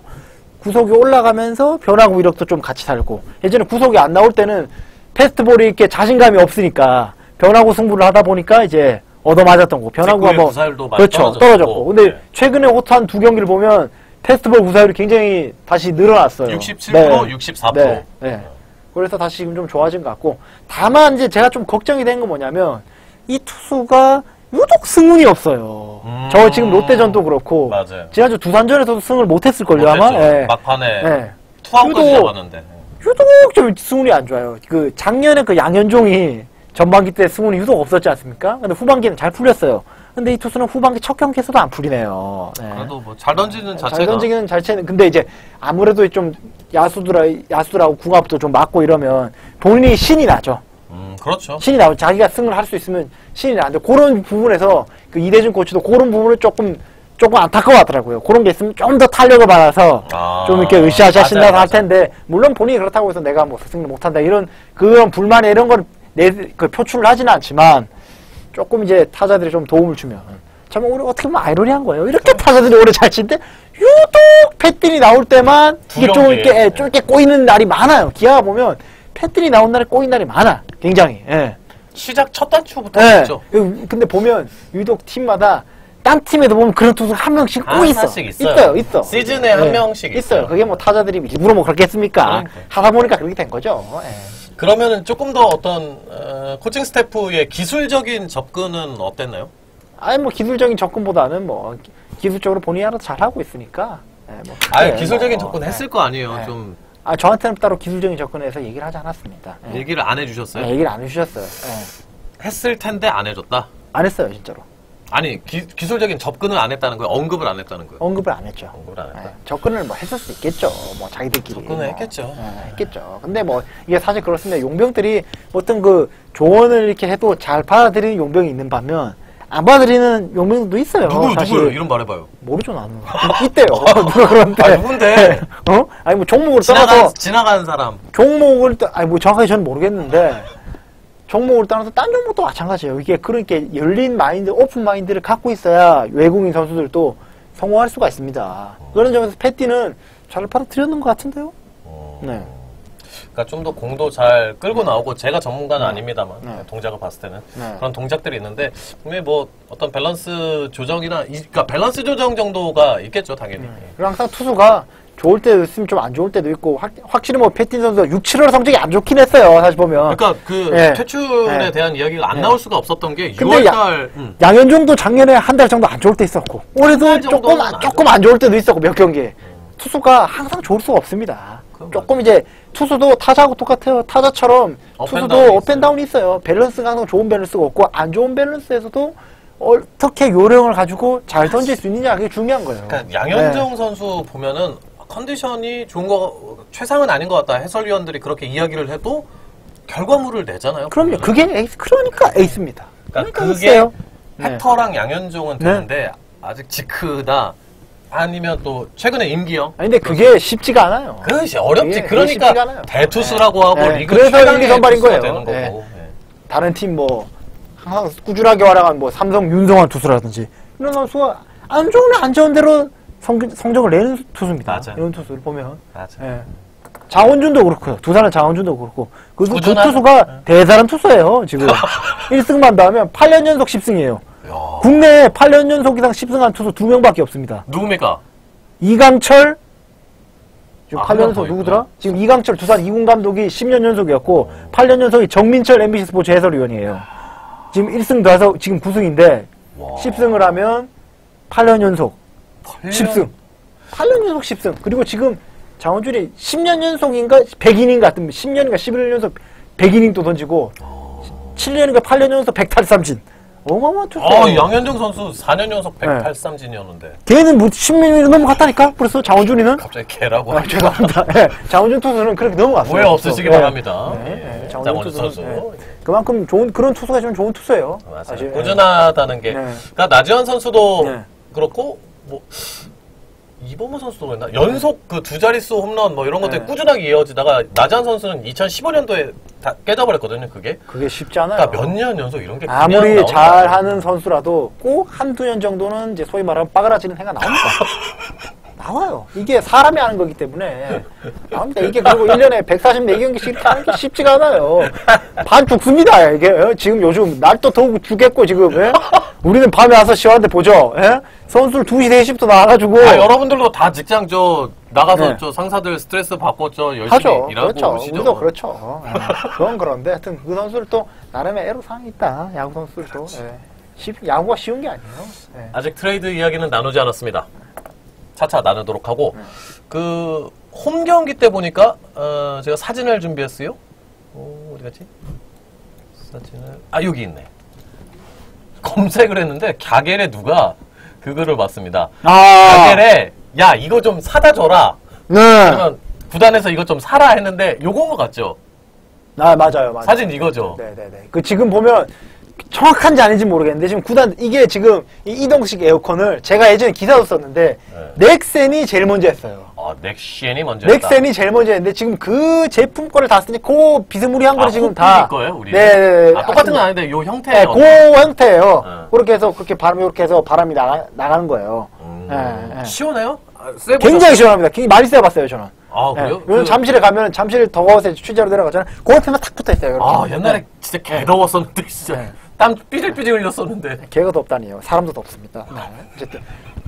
구속이 올라가면서 변화구 위력도 좀 같이 살고 예전에 구속이 안 나올 때는 패스트볼이 이렇게 자신감이 없으니까 변화구 승부를 하다 보니까 이제 얻어맞았던 거. 변화구가 뭐 구사율도 많이 그렇죠. 떨어졌고. 근데 네. 최근에 호투한 두 경기를 보면 패스트볼 구사율이 굉장히 다시 늘어났어요. 67%, 네. 64%. 네. 네. 그래서 다시 지금 좀 좋아진 것 같고 다만 이제 제가 좀 걱정이 된 건 뭐냐면 이 투수가 유독 승운이 없어요. 저 지금 롯데전도 그렇고 맞아요. 지난주 두산전에서도 승을 못했을걸요 아마. 예. 막판에 예. 투아웃까지 유독- 잡았는데. 유독 좀 승운이 안 좋아요. 그 작년에 그 양현종이 전반기 때 승운이 유독 없었지 않습니까? 근데 후반기는 잘 풀렸어요. 근데 이 투수는 후반기 첫 경기에서도 안 풀리네요. 네. 그래도 뭐 잘 던지는 자체가 잘 던지기는 자체는 근데 이제 아무래도 좀 야수들하고 궁합도 좀 맞고 이러면 본인이 신이 나죠. 그렇죠. 신이 나고 자기가 승을 할 수 있으면 신이 나는데 그런 부분에서 그 이대준 코치도 그런 부분을 조금 안타까워하더라고요. 그런 게 있으면 좀 더 탄력을 받아서 좀 이렇게 으쌰으쌰 맞아요, 신나서 할 맞아요. 텐데 물론 본인이 그렇다고 해서 내가 뭐 승리 못한다 이런 그런 불만에 이런 걸 그 표출을 하지는 않지만 조금 이제 타자들이 좀 도움을 주면 참 우리 어떻게 보면 아이러니한 거예요. 이렇게 타자들이 오래 잘 치는데 유독 패틴이 나올 때만 이게 좀 이렇게 좀 이렇게 꼬이는 날이 많아요. 기아가 보면 패틴이 나온 날에 꼬인 날이 많아. 굉장히. 예. 시작 첫 단추부터 예. 있죠. 근데 보면 유독 팀마다 딴 팀에도 보면 그런 투수 한 명씩 꼭 있어. 하나씩 있어요. 있어. 시즌에 한 명씩 있어요. 그게 뭐 타자들이 일부러 뭐 그렇겠습니까? 그러니까. 하다 보니까 그렇게 된 거죠. 예. 그러면은 조금 더 어떤 코칭 스태프의 기술적인 접근은 어땠나요? 아니 뭐 기술적인 접근보다는 뭐 기술적으로 본인이 알아서 잘하고 있으니까. 예, 뭐 크게 기술적인 뭐, 접근 예. 했을 거 아니에요. 네. 좀 저한테는 따로 기술적인 접근에서 얘기를 하지 않았습니다. 예. 얘기를 안 해주셨어요? 얘기를 안 해주셨어요. 예. 했을 텐데 안 해줬다? 안 했어요, 진짜로. 아니 기술적인 접근을 안 했다는 거예요? 언급을 안 했다는 거예요? 언급을 안 했죠. 언급을 안 했다? 예. 접근을 뭐 했을 수 있겠죠. 뭐 자기들끼리. 접근을 뭐. 했겠죠. 예, 했겠죠. 근데 뭐 이게 사실 그렇습니다. 용병들이 어떤 그 조언을 이렇게 해도 잘 받아들이는 용병이 있는 반면 안 받아들이는 용병도 있어요. 누구요? 이름 말해봐요. 모르죠 나는. 있대요. 누가 그런데. 누군데? 아니 뭐 종목을 떠나서 지나가는 사람. 종목을 아니 뭐 정확하게 저는 모르겠는데 종목을 떠나서 딴 종목도 마찬가지예요. 이게 그렇게 열린 마인드, 오픈 마인드를 갖고 있어야 외국인 선수들도 성공할 수가 있습니다. 그런 점에서 패티는 잘 받아들였는 것 같은데요. 네. 그러니까 좀 더 공도 잘 끌고 나오고 제가 전문가는 아닙니다만 네. 동작을 봤을 때는 네. 그런 동작들이 있는데 분명히 뭐 어떤 밸런스 조정이나 그러니까 밸런스 조정 정도가 있겠죠 당연히. 그리고 항상 투수가 좋을 때도 있으면 좀 안 좋을 때도 있고 확실히 뭐 패틴 선수가 6, 7월 성적이 안 좋긴 했어요. 사실 보면. 그러니까 그 네. 퇴출에 네. 대한 이야기가 안 네. 나올 수가 없었던 게 근데 6월달 양현종도 작년에 한 달 정도 안 좋을 때 있었고 올해도 달 정도는 안 조금 안 좋을 때도 있었고 몇 경기. 투수가 항상 좋을 수가 없습니다. 그건 조금 이제 투수도 타자하고 똑같아요. 타자처럼 투수도 업앤다운이 업앤다운이 있어요. 밸런스가 항상 좋은 밸런스가 없고 안 좋은 밸런스에서도 어떻게 요령을 가지고 잘 던질 수 있느냐 그게 중요한 거예요. 그러니까 양현종 선수 보면은 컨디션이 좋은 거 최상은 아닌 것 같다 해설위원들이 그렇게 이야기를 해도 결과물을 내잖아요. 그럼요. 그게 에이스, 그러니까 에이스입니다. 그러니까 그러니까 그게 에이스예요. 헥터랑 양현종은 되는데 아직 지크다 아니면 또 최근에 임기영. 아니 근데 그게 쉽지가 않아요. 그것이 어렵지. 그게 그러니까 쉽지가 않아요. 대투수라고 하고 네. 리그 그래서 최강의 일기 선발인 투수가 거예요. 되는 네. 거고. 네. 다른 팀 뭐 항상 꾸준하게 활약한 뭐 삼성 윤성환 투수라든지 이런 선수가 안 좋으면 안 좋은 대로 성적을 내는 투수입니다. 맞아요. 이런 투수를 보면. 맞아. 예. 장원준도 그렇고요. 두산은 장원준도 그렇고. 그 꾸준한- 투수가 대단한 투수예요, 지금. 1승만 더 하면 8년 연속 10승이에요. 야. 국내에 8년 연속 이상 10승한 투수 2명밖에 없습니다. 누굽니까? 이강철, 지금 아, 8년 한 연속 명 더 누구더라? 있구나. 지금 이강철 두산 이군 감독이 10년 연속이었고, 8년 연속이 정민철 MBC 스포츠 해설위원이에요. 지금 1승 더 해서 지금 9승인데, 와. 10승을 하면 8년 연속 10승. 8년 연속 10승. 그리고 지금 장원준이 10년 연속인가 100이닝 같은 10년인가 11년 연속 100이닝도 던지고 7년인가 8년 연속 100탈삼진. 어마어마한 투수예요. 양현종 선수 4년 연속 108삼진이었는데 걔는 뭐 10년이 넘어갔다니까? 벌써 장원준이는? 갑자기 개라고 아, 죄송합니다. 예, 장원준 투수는 그렇게 넘어갔어요. 오해 없으시기 예. 바랍니다. 네, 장원준 선수. 그만큼 좋은 그런 투수가 지금 좋은 투수예요. 맞아요. 사실. 꾸준하다는 게. 네. 그러니까 나지원 선수도 네. 그렇고 뭐 이범호 선수도 그랬나? 연속 그 두 자릿수 홈런 뭐 이런 것들이 네. 꾸준하게 이어지다가 나지원 선수는 2015년도에 다 깨져버렸거든요. 그게. 그게 쉽지 않아요. 그러니까 몇 년 연속 이런 게 그냥 아무리 나오는 거 잘하는 아니에요. 선수라도 꼭 한두 년 정도는 이제 소위 말하면 빠그라지는 해가 나옵니다. 나와요. 이게 사람이 하는 거기 때문에 나옵니다. 이게 그리고 1년에 144경기씩 이렇게 하는 게 쉽지가 않아요. 반 죽습니다. 이게 지금 요즘 날도 더욱 죽겠고 지금 예? 우리는 밤에 와서 시원한데 보죠. 예? 선수를 2시, 4시부터 나와가지고 여러분들도 다 직장 나가서 네. 상사들 스트레스 받고 열심히 하죠. 일하고 그렇죠. 오시죠. 우리도 그렇죠. 그건 그런데 하여튼 그 선수를 또 나름의 애로사항이 있다. 야구 선수들도. 야구가 쉬운 게 아니에요. 예. 아직 트레이드 이야기는 나누지 않았습니다. 차차 나누도록 하고 그 홈 경기 때 보니까 제가 사진을 준비했어요. 어디 갔지? 사진을 여기 있네. 검색을 했는데 갸겔에 누가 그거를 봤습니다. 갸겔에 야 이거 좀 사다 줘라. 네. 그러면 구단에서 이거 좀 사라 했는데 요건 것 같죠? 맞아요. 사진 이거죠. 네네네. 그 지금 보면 정확한지 아닌지 모르겠는데 지금 구단 이게 지금 이 이동식 에어컨을 제가 예전에 기사도 썼는데 넥센이 제일 먼저 했어요. 넥센이 먼저 했다. 넥센이 제일 먼저 했는데 지금 그 제품 거를 다 쓰니 그 비스무리한 거를 지금 다 거예요, 우리. 네. 똑같은 건 아닌데 요 형태. 네, 그 형태예요. 네. 그렇게 해서 그렇게 이렇게 해서 바람이 나가는 거예요. 네. 시원해요? 굉장히 시원합니다. 많이 써봤어요 저는. 그래요? 요즘 잠실에 가면 잠실 더워서 취재로 내려가잖아요. 그 옆에만 탁 붙어 있어요. 이렇게. 옛날에 진짜 개더웠었는데 진짜 네. 땀 삐질삐질 흘렸었는데. 개가 덥다니요. 사람도 덥습니다. 어쨌든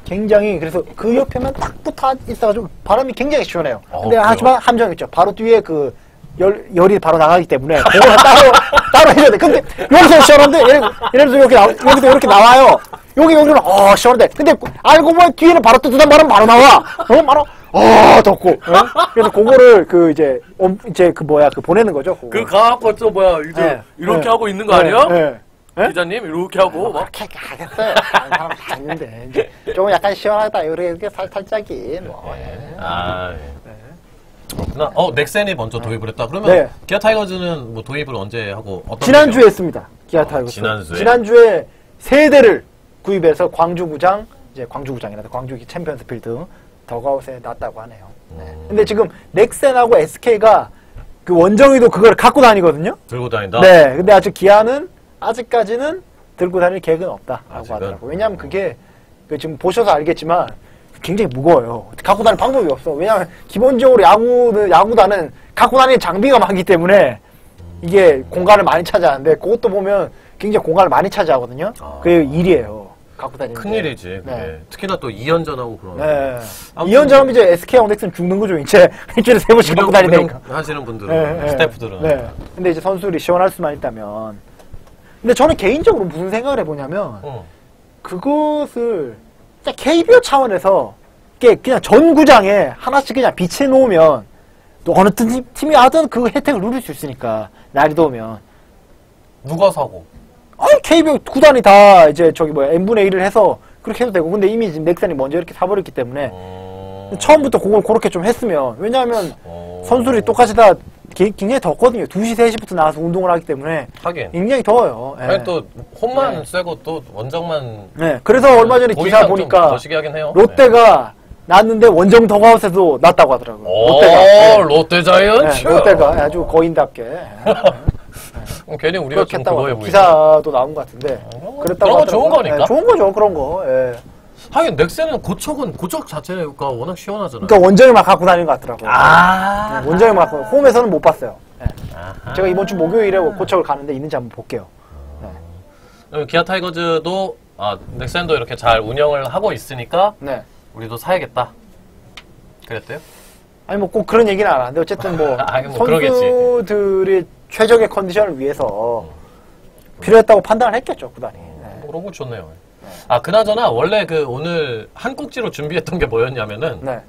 굉장히 그래서 그 옆에만 딱 붙어 있어가지고 바람이 굉장히 시원해요. 근데 그래요? 하지만 함정이 있죠. 바로 뒤에 그 열이 바로 나가기 때문에 그거는 따로 해줘야 돼. 근데 여기서 시원한데 예를 들어서 여기서 이렇게 나와요. 여기는 시원한데 근데 알고 보면 뒤에는 바로 뜨뜻한 바람 바로 나와. 바로 덥고. 그래서 그거를 이제 보내는 거죠. 그거. 그 가갖고 이렇게 하고 있는 거 아니야? 네. 기자님 이렇게 하고 막. 그렇게 하겠어요. 다른 사람 다 있는데 이제 좀 약간 시원하다 이렇게 살짝이 뭐. 그렇구나. 넥센이 먼저 도입을 했다. 그러면 네. 기아 타이거즈는 뭐 도입을 언제 하고 어떤 지난주에 했습니다. 기아 타이거즈. 지난주에 세 대를 구입해서 광주구장이라서 광주 챔피언스 필드 더가웃에 놨다고 하네요. 근데 지금 넥센하고 SK가 그 원정이도 그걸 갖고 다니거든요. 들고 다닌다. 네. 근데 아직까지는 들고 다닐 계획은 없다라고 하더라고요. 왜냐하면 그게 지금 보셔서 알겠지만 굉장히 무거워요. 갖고 다닐 방법이 없어. 왜냐하면 기본적으로 야구단은 갖고 다니는 장비가 많기 때문에 이게 공간을 많이 차지하는데 그것도 보면 굉장히 공간을 많이 차지하거든요. 그게 일이에요. 갖고 다니는 큰일이지. 네. 특히나 또 2연전하고 그러면. 네. 2연전하면 이제 SK하고 넥슨 죽는 거죠. 이제 일주일에 3번씩 갖고 다니니까. 하시는 분들은, 스태프들은. 네. 근데 이제 선수들이 시원할 수만 있다면. 근데 저는 개인적으로 무슨 생각을 해보냐면 그것을 진짜 KBO 차원에서 그냥 전 구장에 하나씩 그냥 비치해 놓으면 또 어느 팀이 하든 그 혜택을 누릴 수 있으니까 날이 더우면 누가 사고? KBO 구단이 다 이제 n분의 1을 해서 그렇게 해도 되고 근데 이미 지금 넥센이 먼저 이렇게 사버렸기 때문에 처음부터 그걸 그렇게 좀 했으면 왜냐하면 선수들이 똑같이 다 굉장히 덥거든요. 2시, 3시부터 나와서 운동을 하기 때문에 하긴. 굉장히 더워요. 예. 아니 또 홈만 세고 또 원정만. 네. 그래서 얼마 전에 기사 보니까 더 시게 하긴 해요. 롯데가 났는데 원정 더가웃에도 났다고 하더라고요. 롯데가. 롯데 자이언츠. 네, 롯데가 아주 거인답게. 괜히 우리가 좀 그거해 보이네. 기사도 나온 것 같은데. 그랬다고 그런 거 좋은 하더라고요. 거니까. 네, 좋은 거죠. 그런 거. 예. 하긴 넥센은 고척 자체가 워낙 시원하잖아요. 그러니까 원정을 막 갖고 다니는 것 같더라고요. 아. 네, 원정을 막 갖고 홈에서는 못 봤어요. 네. 아하. 제가 이번 주 목요일에 고척을 가는데 있는지 한번 볼게요. 기아 타이거즈도 넥센도 이렇게 잘 운영을 하고 있으니까 네. 우리도 사야겠다. 그랬대요? 아니 뭐 꼭 그런 얘기는 안 하는데 어쨌든 뭐 아니, 뭐 그러겠지. 선수들의 최적의 컨디션을 위해서 필요했다고 판단을 했겠죠, 구단이. 네. 그런 거 좋네요. 그나저나 원래 오늘 한 꼭지로 준비했던 게 뭐였냐면은 네.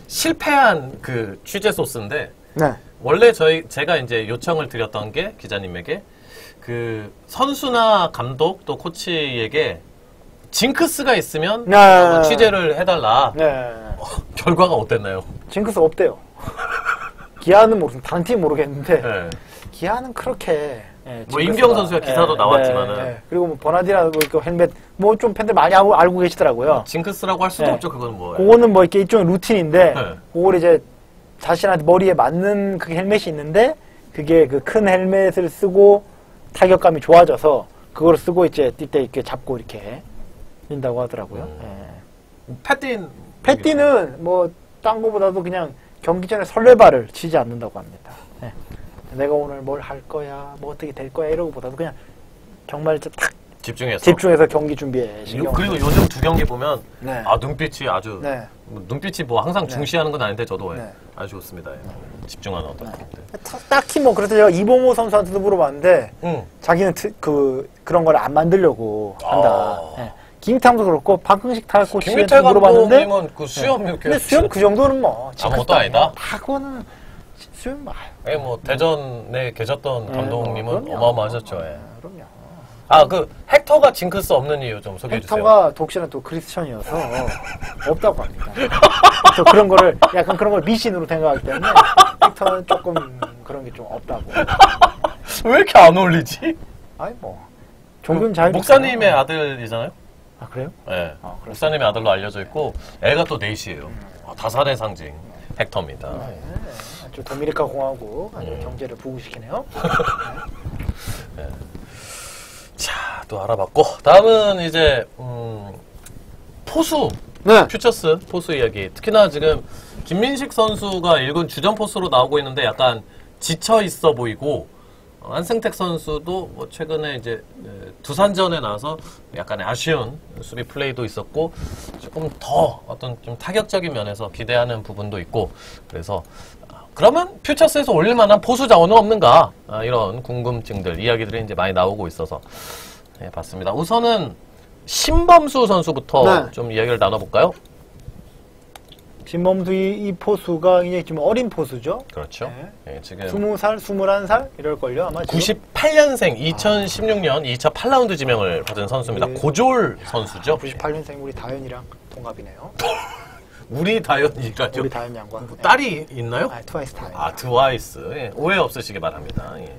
실패한 그 취재 소스인데 네. 원래 제가 이제 요청을 드렸던 게 기자님에게 그 선수나 감독 또 코치에게 징크스가 있으면 네. 취재를 해달라. 네. 결과가 어땠나요? 징크스 없대요. 기아는 모르겠는데, 다른 팀 모르겠는데, 네. 기아는 그렇게. 뭐 임경 선수의 기사도 나왔지만은. 그리고 뭐 버나디나 그 헬멧, 뭐 좀 팬들 많이 알고 계시더라고요. 징크스라고 할 수도 네. 없죠. 그건 뭐. 그거는 뭐 이렇게 일종의 루틴인데, 네. 그걸 이제 자신한테 머리에 맞는 그 헬멧이 있는데, 그게 그 큰 헬멧을 쓰고 타격감이 좋아져서, 그걸 쓰고 이제 뛸 때 이렇게 잡고 이렇게 뛴다고 하더라고요. 패티는 뭐, 딴 거보다도 그냥 경기 전에 설레발을 치지 않는다고 합니다. 네. 내가 오늘 뭘 할 거야, 뭐 어떻게 될 거야, 이러고보다도 그냥 정말 딱 집중해서 경기 준비에 신경 그리고 요즘 두 경기 보면 네. 눈빛이 아주 네. 눈빛이 뭐 항상 중시하는 건 아닌데 저도 네. 아주 좋습니다. 집중하는 어떤 네. 딱히 뭐 그래서 제가 이봉호 선수한테도 물어봤는데 응. 자기는 그런 걸 안 만들려고 한다. 네. 김희탕도 그렇고 박흥식 타코치한테 물어봤는데 감독님은 그 수염 이렇게 근데 수염 그 정도는 뭐 아무것도 아니다. 그거는 수염 뭐 대전에 계셨던 감독님은 그럼요. 어마어마하셨죠. 예. 그럼요. 그 헥터가 징크스 없는 이유 좀 소개해 주세요. 헥터가 독실한 또 크리스천이어서 없다고 합니다. 또 그런 거를 약간 그런 걸 미신으로 생각하기 때문에 헥터는 조금 그런 게 좀 없다고. 왜 이렇게 안 어울리지? 아니 뭐 종교는 자유. 목사님의 아들이잖아요. 아 그래요? 네. 목사님의 아들로 알려져 있고 애가 또 넷이에요. 다산의 상징 헥터입니다. 아주 도미니카 공화국 아주 경제를 부흥시키네요. 네. 자, 또 알아봤고 다음은 이제 포수 퓨처스 포수 이야기. 특히나 지금 김민식 선수가 1군 주전 포수로 나오고 있는데 약간 지쳐 있어 보이고 안승택 선수도 뭐 최근에 이제 두산전에 나와서 약간의 아쉬운 수비 플레이도 있었고 조금 더 어떤 좀 타격적인 면에서 기대하는 부분도 있고 그래서 그러면 퓨처스에서 올릴 만한 포수 자원은 없는가 이런 궁금증들 이야기들이 이제 많이 나오고 있어서 네, 봤습니다. 우선은 신범수 선수부터 좀 이야기를 나눠볼까요? 신범수 이 포수가 이제 지금 어린 포수죠. 그렇죠. 네, 지금 20살, 21살 이럴걸요 아마. 98년생 2016년 2차 8라운드 지명을 받은 선수입니다. 고졸 선수죠. 98년생 우리 다현이랑 동갑이네요. 우리 다현이가죠. 우리 다현 양과. 딸이 있나요? 트와이스 다현. 트와이스. 예, 오해 없으시기 바랍니다. 예.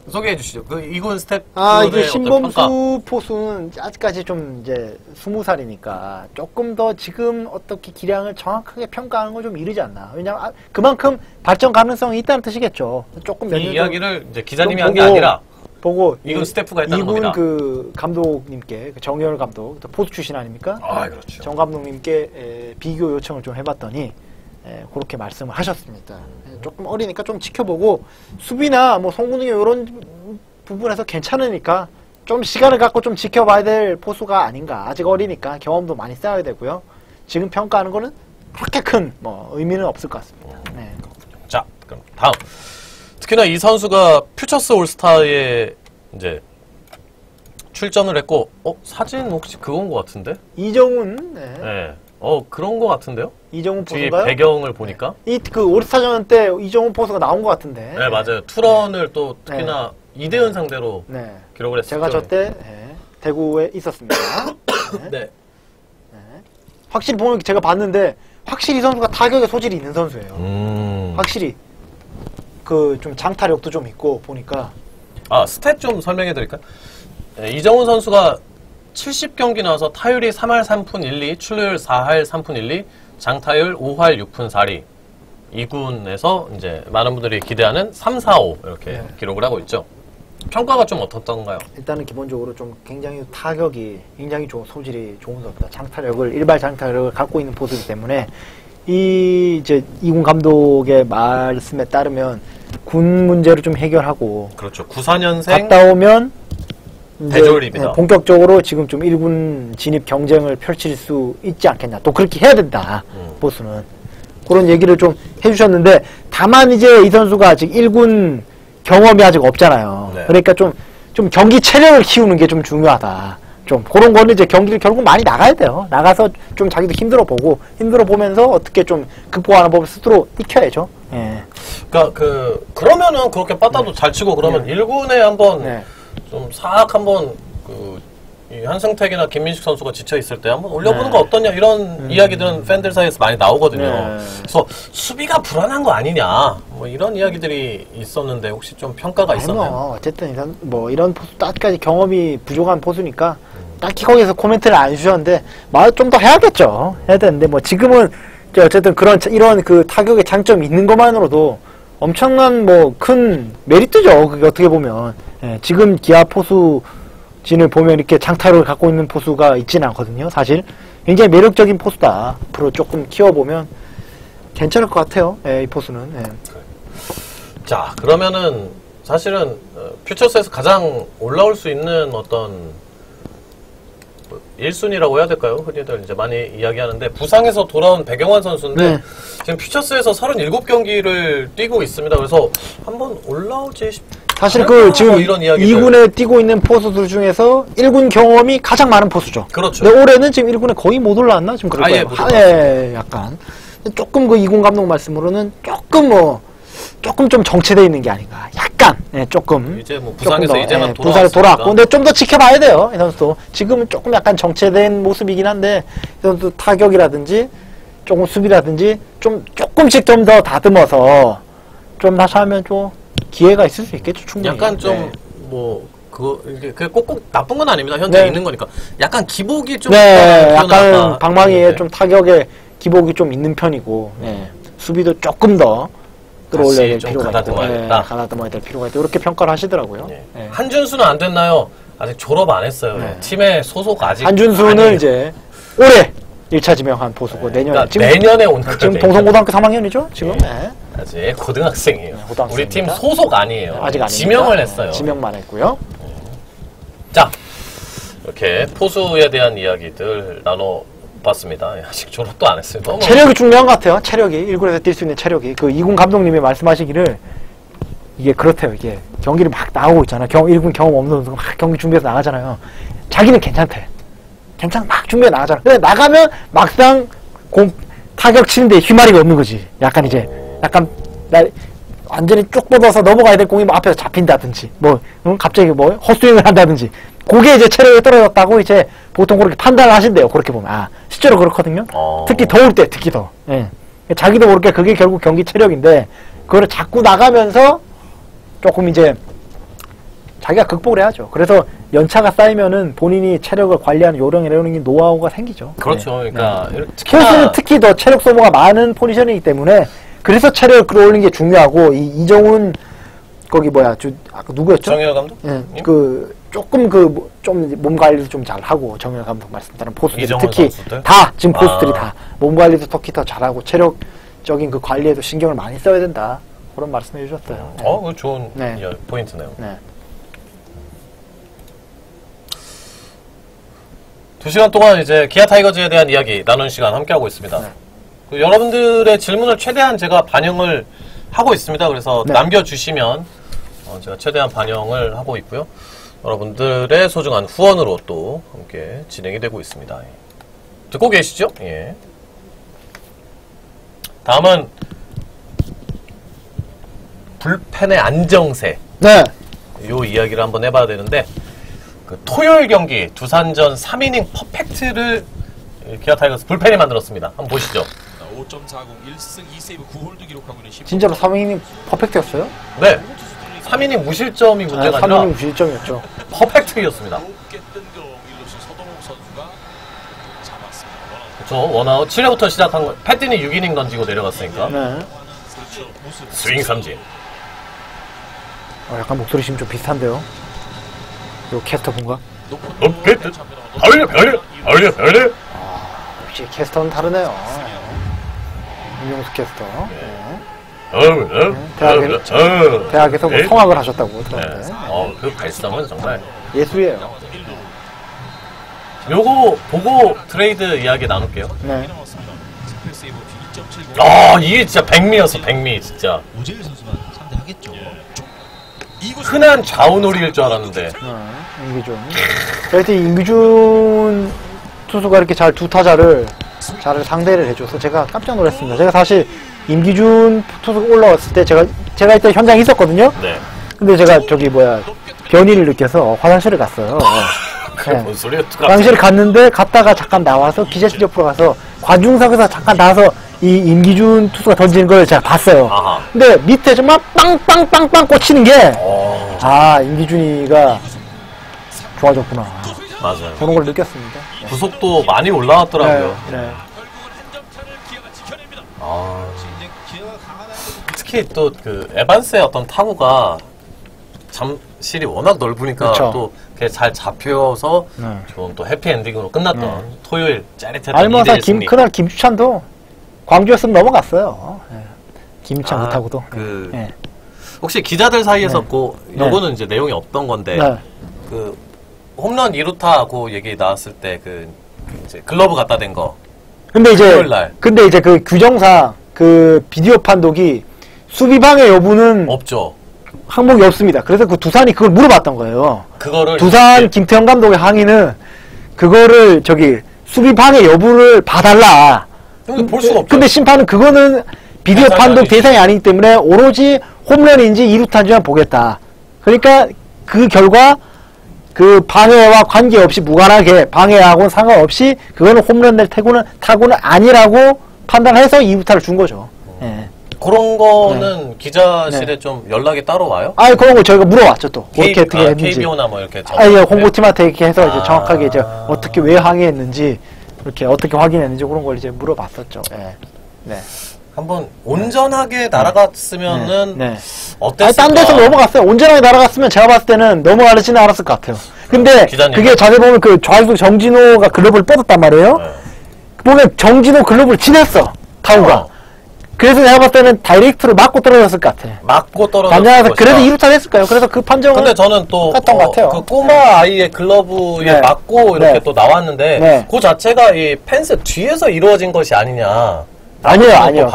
소개해 주시죠. 그 이군 스텝. 이게 신범수 포수는 아직까지 좀 이제 20살이니까 조금 더 지금 어떻게 기량을 정확하게 평가하는 건 좀 이르지 않나. 왜냐면 그만큼 발전 가능성이 있다는 뜻이겠죠. 조금 이 이야기를 이제 기자님이 한 게 아니라 보고 이군 스태프가 했다는 겁니다. 이군 그 감독님께 정열 감독 포수 출신 아닙니까? 그렇죠. 정 감독님께 비교 요청을 좀 해봤더니 그렇게 말씀을 하셨습니다. 조금 어리니까 좀 지켜보고 수비나 뭐 송구능력 이런 부분에서 괜찮으니까 좀 시간을 갖고 좀 지켜봐야 될 포수가 아닌가. 아직 어리니까 경험도 많이 쌓아야 되고요. 지금 평가하는 거는 그렇게 큰 뭐 의미는 없을 것 같습니다. 네. 자, 그럼 다음. 특히나 이 선수가 퓨처스 올스타에 이제 출전을 했고, 사진 혹시 그건 것 같은데? 이정훈. 네. 그런 것 같은데요? 이정훈 뒤에 포수인가요? 배경을 보니까. 그 올스타전 때 이정훈 포수가 나온 것 같은데. 네, 맞아요. 투런을 또 특히나 이대현 상대로 기록을 했었죠. 제가 저때 대구에 있었습니다. 네. 확실히 보면 제가 봤는데 확실히 이 선수가 타격에 소질이 있는 선수예요. 확실히 그 좀 장타력도 좀 있고 보니까. 스탯 좀 설명해 드릴까요? 이정훈 선수가 70경기 나와서 타율이 3할 3푼 1리, 출루율 4할 3푼 1리, 장타율 5할 6푼 4리. 2군에서 이제 많은 분들이 기대하는 3, 4, 5 이렇게 기록을 하고 있죠. 평가가 좀 어떻던가요? 일단은 기본적으로 좀 굉장히 타격이 굉장히 좋은 소질이 좋은 선수다. 장타력을 일발 장타력을 갖고 있는 포수이기 때문에 이제 이군 감독의 말씀에 따르면 군 문제를 좀 해결하고 그렇죠. 94년생 갔다 오면 이제 대졸입니다. 본격적으로 지금 좀 1군 진입 경쟁을 펼칠 수 있지 않겠냐. 또 그렇게 해야 된다. 보수는 그런 얘기를 좀 해주셨는데 다만 이제 이 선수가 아직 1군 경험이 아직 없잖아요. 네. 그러니까 좀 경기 체력을 키우는 게 좀 중요하다. 좀 그런 거는 이제 경기를 결국 많이 나가야 돼요. 나가서 좀 자기도 힘들어 보면서 어떻게 좀 극복하는 법을 스스로 익혀야죠. 예. 그러니까 그러면은 그렇게 빠따도 잘 치고 그러면 1군에 한번 네. 좀 싹 한번 이 한승택이나 김민식 선수가 지쳐 있을 때 한번 올려보는 네. 거 어떠냐 이런 이야기들은 팬들 사이에서 많이 나오거든요. 네. 그래서 수비가 불안한 거 아니냐 뭐 이런 이야기들이 있었는데 혹시 좀 평가가 아니, 있었나요? 뭐 어쨌든 이런 포수 딱까지 경험이 부족한 포수니까 딱히 거기서 코멘트를 안 주셨는데 좀 더 해야겠죠. 해야 되는데 뭐 지금은 이제 어쨌든 이런 그 타격의 장점이 있는 것만으로도 엄청난 뭐 큰 메리트죠. 그게 어떻게 보면 예, 지금 기아 포수진을 보면 이렇게 장타력을 갖고 있는 포수가 있지는 않거든요. 사실 굉장히 매력적인 포수다. 앞으로 조금 키워보면 괜찮을 것 같아요. 예, 이 포수는. 예. 자 그러면은 사실은 퓨처스에서 가장 올라올 수 있는 어떤 1순위라고 해야 될까요? 흔히들 이제 많이 이야기하는데 부상에서 돌아온 백영환 선수인데 네. 지금 퓨처스에서 37경기를 뛰고 있습니다. 그래서 한번 올라오지 사실 않을까? 지금 뭐 이런 이야기들. 2군에 뛰고 있는 포수들 중에서 1군 경험이 가장 많은 포수죠. 그렇죠. 근데 올해는 지금 1군에 거의 못 올라왔나? 지금 그럴 아예 거예요. 못 올라왔어요. 예, 약간. 조금 2군 감독 말씀으로는 조금 좀 정체되어 있는 게 아닌가. 약간, 예, 조금. 이제 뭐 부상에서 조금 더, 이제만 예, 부상에 돌아왔으니까. 돌아왔고. 근데 좀 더 지켜봐야 돼요, 이 선수도. 지금은 조금 약간 정체된 모습이긴 한데, 이 선수 타격이라든지, 조금 수비라든지, 조금씩 좀 더 다듬어서, 좀 다시 하면 좀 기회가 있을 수 있겠죠, 충분히. 약간 좀 네. 뭐 그게 꼭꼭 나쁜 건 아닙니다. 현재 네. 있는 거니까. 약간 기복이 좀 네, 있다는 약간 표현을 방망이에 아까 좀 타격에 기복이 좀 있는 편이고, 네. 수비도 조금 더 끌어올려야 될 좀 필요가 있고, 가다듬어야겠다. 가다듬어야 될 필요가 있고, 이렇게 평가를 하시더라고요. 예. 네. 한준수는 안 됐나요? 아직 졸업 안 했어요. 네. 팀의 소속 아직 한준수는 아니에요. 이제 올해 1차 지명한 포수고, 내년에. 그러니까 지금, 내년에 온 거죠. 지금 동성고등학교 3학년이죠, 지금? 네. 네. 아직 고등학생이에요. 네, 고등학생입니다. 우리 팀 소속 아니에요. 아직 아닙니다. 지명을 했어요. 네, 지명만 했고요. 자, 이렇게 포수에 대한 이야기들 나눠봤습니다. 아직 졸업도 안 했어요. 너무 체력이 중요한 것 같아요. 체력이. 1군에서 뛸 수 있는 체력이. 이군 감독님이 말씀하시기를, 이게 그렇대요. 이게 경기를 막 나오고 있잖아. 1군 경험 없는 선수가 막 경기 준비해서 나가잖아요. 자기는 괜찮대. 막 준비해 나가잖아. 근데 나가면 막상 타격 치는데 휘말이가 없는 거지. 약간 이제, 완전히 쭉 뻗어서 넘어가야 될 공이 뭐 앞에서 잡힌다든지, 갑자기 헛스윙을 한다든지. 그게 이제 체력이 떨어졌다고 이제 보통 그렇게 판단을 하신대요. 그렇게 보면. 실제로 그렇거든요. 특히 더울 때, 특히 더. 예. 자기도 모르게 그게 결국 경기 체력인데, 그거를 자꾸 나가면서 조금 이제 자기가 극복을 해야죠. 그래서 연차가 쌓이면은 본인이 체력을 관리하는 요령이라는 노하우가 생기죠. 그렇죠. 네. 그러니까 포수는 특히 더 체력 소모가 많은 포지션이기 때문에 그래서 체력을 끌어올리는 게 중요하고 이정훈 아까 누구였죠? 정열 감독? 예, 조금 좀 몸 관리도 좀 잘하고 정열 감독 말씀대로 포수들이 이정훈 특히 선수들? 다 지금 포수들이 다 몸 관리도 특히 더 잘하고 체력적인 그 관리에도 신경을 많이 써야 된다. 그런 말씀해 주셨어요. 네. 그거 좋은 네. 포인트네요. 네. 2시간 동안 이제 기아 타이거즈에 대한 이야기 나누는 시간 함께하고 있습니다. 네. 여러분들의 질문을 최대한 제가 반영을 하고 있습니다. 그래서 네. 남겨주시면 제가 최대한 반영을 하고 있고요. 여러분들의 소중한 후원으로 또 함께 진행이 되고 있습니다. 듣고 계시죠? 예. 다음은 불펜의 안정세. 네. 요 이야기를 한번 해봐야 되는데 토요일 경기 두산전 3이닝 퍼펙트를 기아 타이거스 불펜이 만들었습니다. 한번 보시죠. 5.40 1승 2세이브 9홀도 기록하고 있는 진짜로 3이닝 퍼펙트였어요? 네. 3이닝 무실점이 문제가 아니라 3이닝 무실점이었죠. 퍼펙트였습니다. 높게 뜬공 일루수 서동욱 선수가 잡았습니다. 그렇죠. 원아웃 7회부터 시작한 거. 패틴이 6이닝 던지고 내려갔으니까. 네. 그렇죠. 모습 스윙 삼진. 약간 목소리 지금 좀 비슷한데요. 요 캐스터 분과 역시 캐스터는 다르네요. 윤용수 캐스터. 대학에서 뭐 성악을 하셨다고 들었는데. 그 발성은 정말 예술이에요. 요거 보고 트레이드 이야기 나눌게요. 네. 이게 진짜 백미였어, 백미 진짜. 오재일 선수만 상대하겠죠. 흔한 좌우놀이일 줄 알았는데. 임기준. 하여튼 임기준 투수가 이렇게 잘 두 타자를 잘 상대를 해줘서 제가 깜짝 놀랐습니다. 제가 사실 임기준 투수가 올라왔을 때 제가 이때 현장에 있었거든요. 네. 근데 제가 변이를 느껴서 화장실을 갔어요. 그게 뭔 소리야? 화장실을 갔다가 잠깐 나와서 기자실 옆으로 가서 관중석에서 잠깐 나와서 이 임기준 투수가 던지는 걸 제가 봤어요. 아하. 근데 밑에 정말 빵빵빵빵 꽂히는 게 임기준이가 좋아졌구나. 맞아요. 그런 걸 느꼈습니다. 구속도 많이 올라왔더라고요. 네. 특히 또 그 에반스의 어떤 타구가 잠실이 워낙 넓으니까 그쵸. 또 그게 잘 잡혀서 네. 좀 또 해피엔딩으로 끝났던 토요일 짜릿했던 알면서 2대1 승리. 그날 김주찬도 광주였으면 넘어갔어요. 김주찬 못하고도. 혹시 기자들 사이에서 네. 요거는 이제 내용이 없던 건데 네. 그 홈런 2루타 그 얘기 나왔을 때 이제 글러브 갖다 댄 거. 근데 토요일 날. 이제 그 규정상 그 비디오 판독이 수비방해 여부는 없죠. 항목이 없습니다. 그래서 그 두산이 그걸 물어봤던 거예요. 그거를 두산 김태형 감독의 항의는 그거를 수비방해 여부를 봐달라. 근데 볼 수가 없죠. 근데 심판은 그거는 비디오 판독 아니지. 대상이 아니기 때문에 오로지 홈런인지 2루타인지만 보겠다. 그러니까 그 결과 그 방해와 관계없이 무관하게 방해하고는 상관없이 그거는 홈런 낼 타구는 아니라고 판단해서 2루타를 준 거죠. 그런 거는 기자실에 좀 연락이 따로 와요? 그런 거 저희가 물어봤죠 또. 어떻게 했는지. KBO나 뭐 이렇게. 홍보팀한테 이렇게 해서 이제 정확하게 이제 어떻게 왜 항의했는지 이렇게 어떻게 확인했는지 그런 걸 이제 물어봤었죠. 네. 한번 온전하게 날아갔으면은 어땠을까? 딴 데서 넘어갔어요. 온전하게 날아갔으면 제가 봤을 때는 넘어가지는 않았을 것 같아요. 근데 기자님. 그게 자세히 보면 그 좌익수 정진호가 글러브를 뻗었단 말이에요. 보면 정진호 글러브를 지냈어. 타구가. 그래서 내가 봤을 때는 다이렉트로 맞고 떨어졌을 것 같아. 맞고 떨어졌을 단장에서 것이다. 그래도 2루타 했을까요? 그래서 그 판정은 근데 저는 또 했던 것 같아요. 그 꼬마 아이의 글러브에 맞고 이렇게 또 나왔는데 그 자체가 이 펜스 뒤에서 이루어진 것이 아니냐. 아니에요.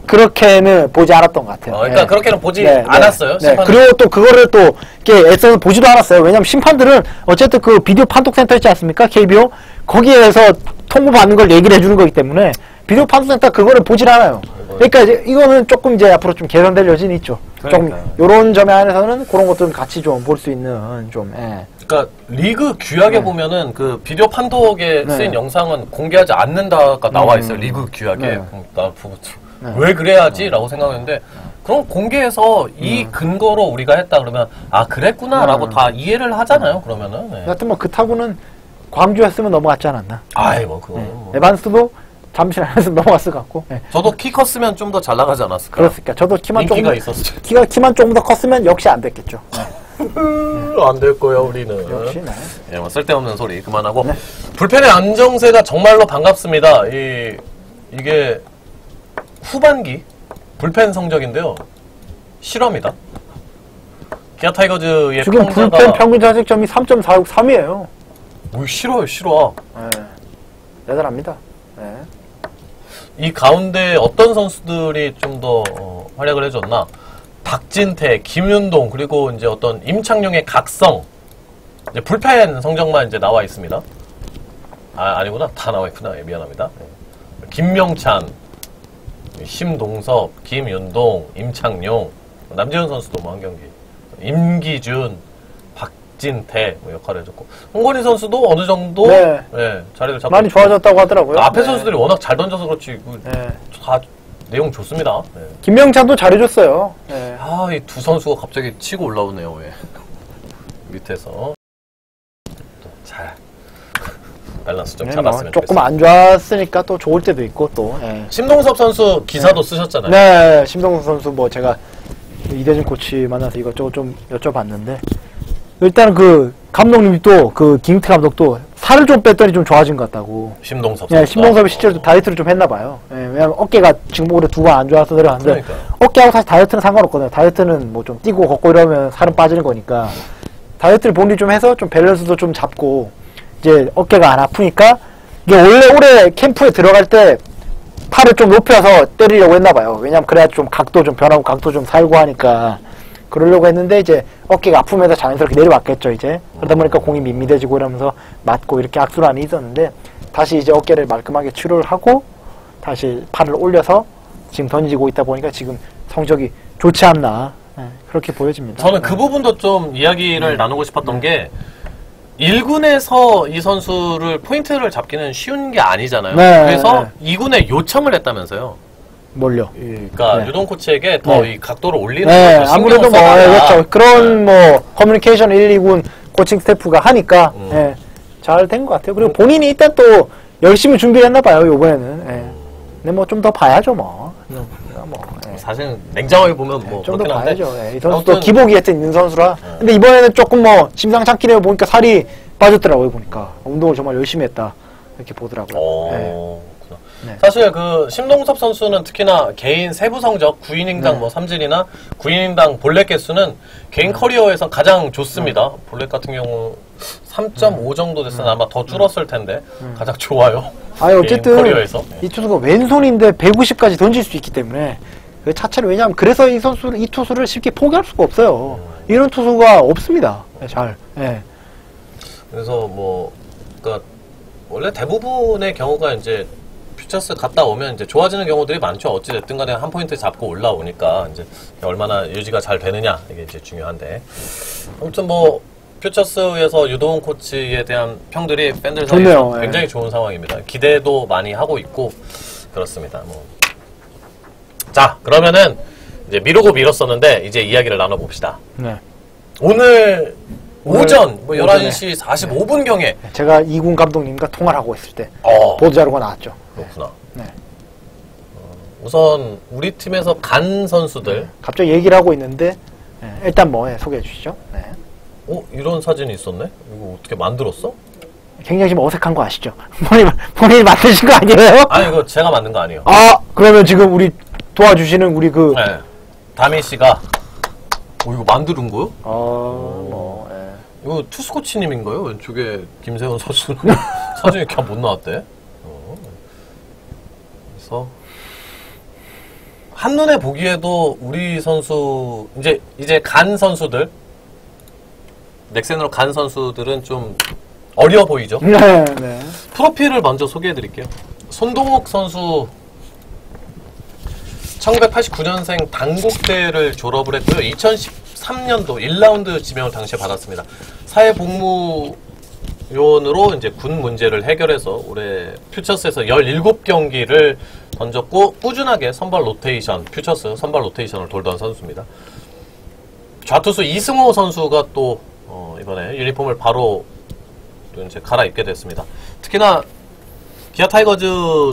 그렇게는 보지 않았던 것 같아요. 그러니까 그렇게는 보지 않았어요. 심판은. 그리고 또 그거를 또 이렇게 애써서 보지도 않았어요. 왜냐면 심판들은 어쨌든 그 비디오 판독센터 있지 않습니까? KBO 거기에서 통보받는 걸 얘기를 해주는 거기 때문에 비디오 판독센터 그거를 보질 않아요. 그러니까 이거는 조금 이제 앞으로 좀 개선될 여지는 있죠. 좀 요런 점에 한해서는 그런 것들은 같이 좀 볼 수 있는 좀. 그러니까 리그 규약에 보면은 그 비디오 판독에 쓰인 영상은 공개하지 않는다가 나와 있어요. 리그 규약에. 나 보고 왜 그래야지라고 생각했는데 그럼 공개해서 이 근거로 우리가 했다 그러면 그랬구나라고 다 이해를 하잖아요. 그러면은. 하여튼 뭐 그 타구는 광주였으면 넘어갔지 않았나. 그거. 에반스도 잠실 안에서 넘어갔을 것 같고. 저도 키 컸으면 좀 더 잘 나가지 않았을까? 그렇습니까. 저도 키만 인기가 있었죠. 키만 조금 더 컸으면 역시 안 됐겠죠. 안 될 거야 우리는. 역시 뭐 쓸데없는 소리 그만하고. 불펜의 안정세가 정말로 반갑습니다. 이게 후반기 불펜 성적인데요. 실화입니다. 기아 타이거즈의 지금 불펜 평균 자책점이 3.463이에요. 싫어요, 싫어. 대단합니다. 이 가운데 어떤 선수들이 좀 더 활약을 해줬나? 박진태, 김윤동, 그리고 이제 어떤 임창용의 각성. 이제 불펜 성적만 이제 나와 있습니다. 아니구나. 다 나와 있구나. 미안합니다. 김명찬, 심동섭, 김윤동, 임창용, 남재훈 선수도 뭐 한 경기. 임기준, 박진태 뭐 역할을 해줬고 홍건희 선수도 어느 정도 자리를 잡고 많이 좋아졌다고 하더라고요. 앞에 선수들이 워낙 잘 던져서 그렇지 다 내용 좋습니다. 김명찬도 잘해줬어요. 이 두 선수가 갑자기 치고 올라오네요. 밑에서 잘 밸런스 좀 잡았으면 조금 안 좋았으니까 또 좋을 때도 있고 또. 심동섭 선수 기사도 쓰셨잖아요. 네, 심동섭 선수 뭐 제가 이대준 코치 만나서 이것저것 좀 여쭤봤는데 일단 그 감독님이 또 그 김태 감독도 살을 좀 뺐더니 좀 좋아진 것 같다고. 심동섭 예, 심동섭이 실제로 다이어트를 좀 했나봐요. 예, 왜냐면 어깨가 지금 올해 2번 안 좋아서 들어갔는데 그러니까요. 어깨하고 사실 다이어트는 상관없거든요. 다이어트는 뭐 좀 뛰고 걷고 이러면 살은 빠지는 거니까 다이어트를 본인이 좀 해서 좀 밸런스도 좀 잡고 이제 어깨가 안 아프니까 이게 원래 올해 캠프에 들어갈 때 팔을 좀 높여서 때리려고 했나봐요. 왜냐면 그래야 좀 각도 좀 변하고 각도 좀 살고 하니까 그러려고 했는데 이제 어깨가 아프면서 자연스럽게 내려왔겠죠 이제. 그러다 보니까 공이 밋밋해지고 이러면서 맞고 이렇게 악순환이 있었는데 다시 이제 어깨를 말끔하게 치료를 하고 다시 팔을 올려서 지금 던지고 있다 보니까 지금 성적이 좋지 않나 그렇게 보여집니다. 저는 그 부분도 좀 이야기를 나누고 싶었던 게 1군에서 이 선수를 포인트를 잡기는 쉬운 게 아니잖아요. 네, 그래서 2군에 요청을 했다면서요. 뭘요? 그러니까 네. 유동 코치에게 더 네. 이 각도를 올리는 네, 것도 아무래도 뭐 신경을 써달라. 그렇죠. 그런 뭐 커뮤니케이션 1, 2군 코칭 스태프가 하니까 예, 잘 된 것 같아요. 그리고 본인이 일단 또 열심히 준비를 했나 봐요 이번에는. 예. 근데 뭐 좀 더 봐야죠 뭐. 예. 사실 냉정하게 보면 뭐 좀 더 그렇긴 한데 봐야죠. 예. 이 선수도 아무튼 기복이 하여튼 있는 선수라. 근데 이번에는 조금 뭐 심상찮긴 해요. 보니까 살이 빠졌더라고요 보니까. 운동을 정말 열심히 했다 이렇게 보더라고요. 예. 그렇구나. 네. 사실 그 심동섭 선수는 특히나 개인 세부 성적 9이닝당 뭐 삼진이나 9이닝당 볼넷 개수는 개인 커리어에서 가장 좋습니다. 볼넷 같은 경우 3.5 정도 됐으면 아마 더 줄었을 텐데 가장 좋아요. 아니 개인 어쨌든 커리어에서. 이 투수가 왼손인데 190까지 던질 수 있기 때문에 그 자체를 왜냐하면 그래서 이 투수를 쉽게 포기할 수가 없어요. 이런 투수가 없습니다. 잘. 예. 그래서 뭐 그러니까 원래 대부분의 경우가 이제 퓨처스 갔다 오면 이제 좋아지는 경우들이 많죠. 어찌됐든 간에 한 포인트 잡고 올라오니까 이제 얼마나 유지가 잘 되느냐 이게 이제 중요한데 아무튼 뭐 퓨처스에서 유도훈 코치에 대한 평들이 팬들 사이에서 좋네요. 굉장히 좋은 상황입니다. 기대도 많이 하고 있고 그렇습니다. 뭐. 자 그러면은 이제 미루고 미뤘었는데 이제 이야기를 나눠봅시다. 네. 오늘 오전 뭐 오전에. 11시 45분경에 제가 이군 감독님과 통화를 하고 있을 때 어, 보도자료가 나왔죠. 그렇구나. 네. 우선 우리 팀에서 간 선수들 갑자기 얘기를 하고 있는데 일단 뭐 소개해 주시죠. 네. 이런 사진이 있었네? 이거 어떻게 만들었어? 굉장히 지금 어색한 거 아시죠? 본인이 만드신 거 아니에요? 아니 이거 제가 만든 거 아니에요. 아 그러면 지금 우리 도와주시는 우리 그 네. 다미 씨가 이거 만드는 거요? 뭐 예. 이거 투수코치님인가요? 왼쪽에 김세훈 선수는 사진이 그냥 못 나왔대. 그래서 한눈에 보기에도 우리 선수 이제 간 선수들 넥센으로 간 선수들은 좀 어려 보이죠? 네, 네. 프로필을 먼저 소개해드릴게요. 손동욱 선수 1989년생 당국대를 졸업을 했고요. 2013년도 1라운드 지명을 당시에 받았습니다. 사회복무요원으로 이제 군 문제를 해결해서 올해 퓨처스에서 17경기를 던졌고 꾸준하게 선발 로테이션, 퓨처스 선발 로테이션을 돌던 선수입니다. 좌투수 이승호 선수가 또 이번에 유니폼을 바로 또 이제 갈아입게 됐습니다. 특히나 기아 타이거즈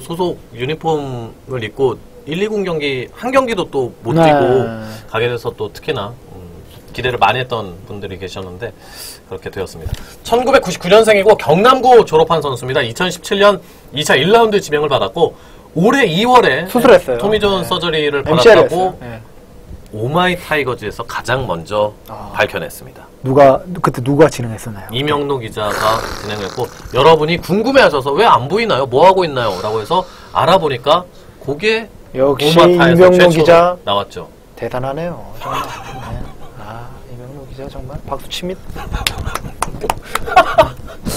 소속 유니폼을 입고 1, 2군 경기 한 경기도 또 못 네. 뛰고 가게 돼서 또 특히나 기대를 많이 했던 분들이 계셨는데 그렇게 되었습니다. 1999년생이고 경남고 졸업한 선수입니다. 2017년 2차 1라운드 지명을 받았고 올해 2월에 수술했어요. 토미존 네. 서저리를 MCL 받았다고 했어요. 네. 오마이 타이거즈에서 가장 먼저 밝혀냈습니다. 그때 누가 진행했었나요? 이명록 기자가 진행했고 여러분이 궁금해하셔서 왜 안 보이나요? 뭐 하고 있나요? 라고 해서 알아보니까 그게 역시 오마타에서 이명록 최초로 기자 나왔죠. 대단하네요. 정말. 네. 이명록 기자 정말 박수 칩니다.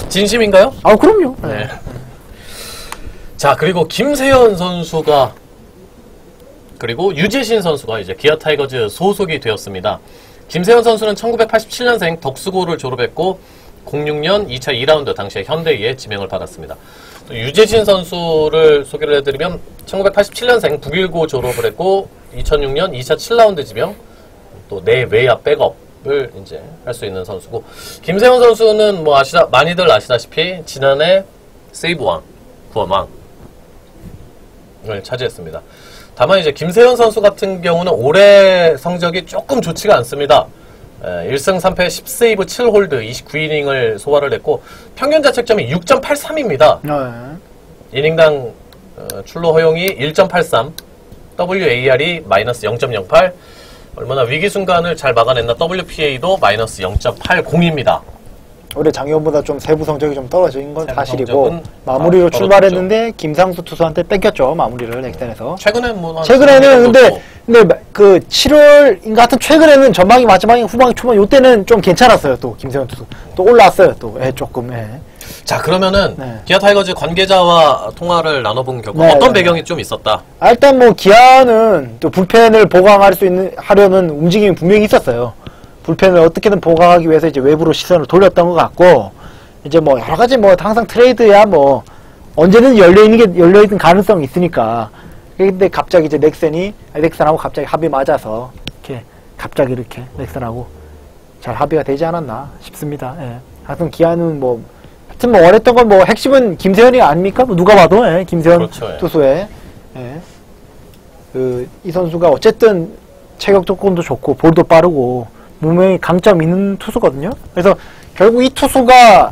진심인가요? 그럼요. 네. 자, 그리고 김세현 선수가 그리고 유재신 선수가 이제 기아 타이거즈 소속이 되었습니다. 김세현 선수는 1987년생 덕수고를 졸업했고 06년 2차 2라운드 당시에 현대의에 지명을 받았습니다. 또 유재신 선수를 소개를 해드리면 1987년생 북일고 졸업을 했고 2006년 2차 7라운드 지명 또 내 외야 백업을 이제 할 수 있는 선수고 김세현 선수는 뭐 많이들 아시다시피 지난해 세이브왕 구원왕을 차지했습니다. 다만 이제 김세현 선수 같은 경우는 올해 성적이 조금 좋지가 않습니다. 1승 3패 10세이브 7홀드 29이닝을 소화를 했고 평균 자책점이 6.83입니다. 이닝당 출루 허용이 1.83, WAR이 마이너스 0.08, 얼마나 위기 순간을 잘 막아냈나 WPA도 마이너스 0.80입니다. 올해 작년보다 좀 세부 성적이 좀 떨어진 건 세부 사실이고 성적은 마무리로 출발했는데 김상수 투수한테 뺏겼죠. 마무리를 넥센에서. 최근엔 뭐 최근에는 근데 그 7월인가 하여튼 최근에는 전방이 마지막이 후방이 초반 요때는 좀 괜찮았어요. 또 김세현 투수 또 올라왔어요. 또 조금. 자 그러면은 네. 기아 타이거즈 관계자와 통화를 나눠본 결과 네, 어떤 네, 배경이 좀 있었다. 일단 뭐 기아는 또 불펜을 보강할 수 있는 하려는 움직임이 분명히 있었어요. 불펜을 어떻게든 보강하기 위해서 이제 외부로 시선을 돌렸던 것 같고 이제 뭐 여러 가지 뭐 항상 트레이드야 뭐 언제든 열려있는 가능성이 있으니까. 근데 갑자기 이제 넥센하고 갑자기 합이 맞아서 갑자기 이렇게 넥센하고 잘 합의가 되지 않았나 싶습니다. 하여튼 기아는 하여튼 원했던 건 핵심은 김세현이 아닙니까? 누가 봐도 김세현 그렇죠, 투수의 이 선수가 어쨌든 체격 조건도 좋고 볼도 빠르고 분명히 강점 있는 투수거든요. 그래서 결국 이 투수가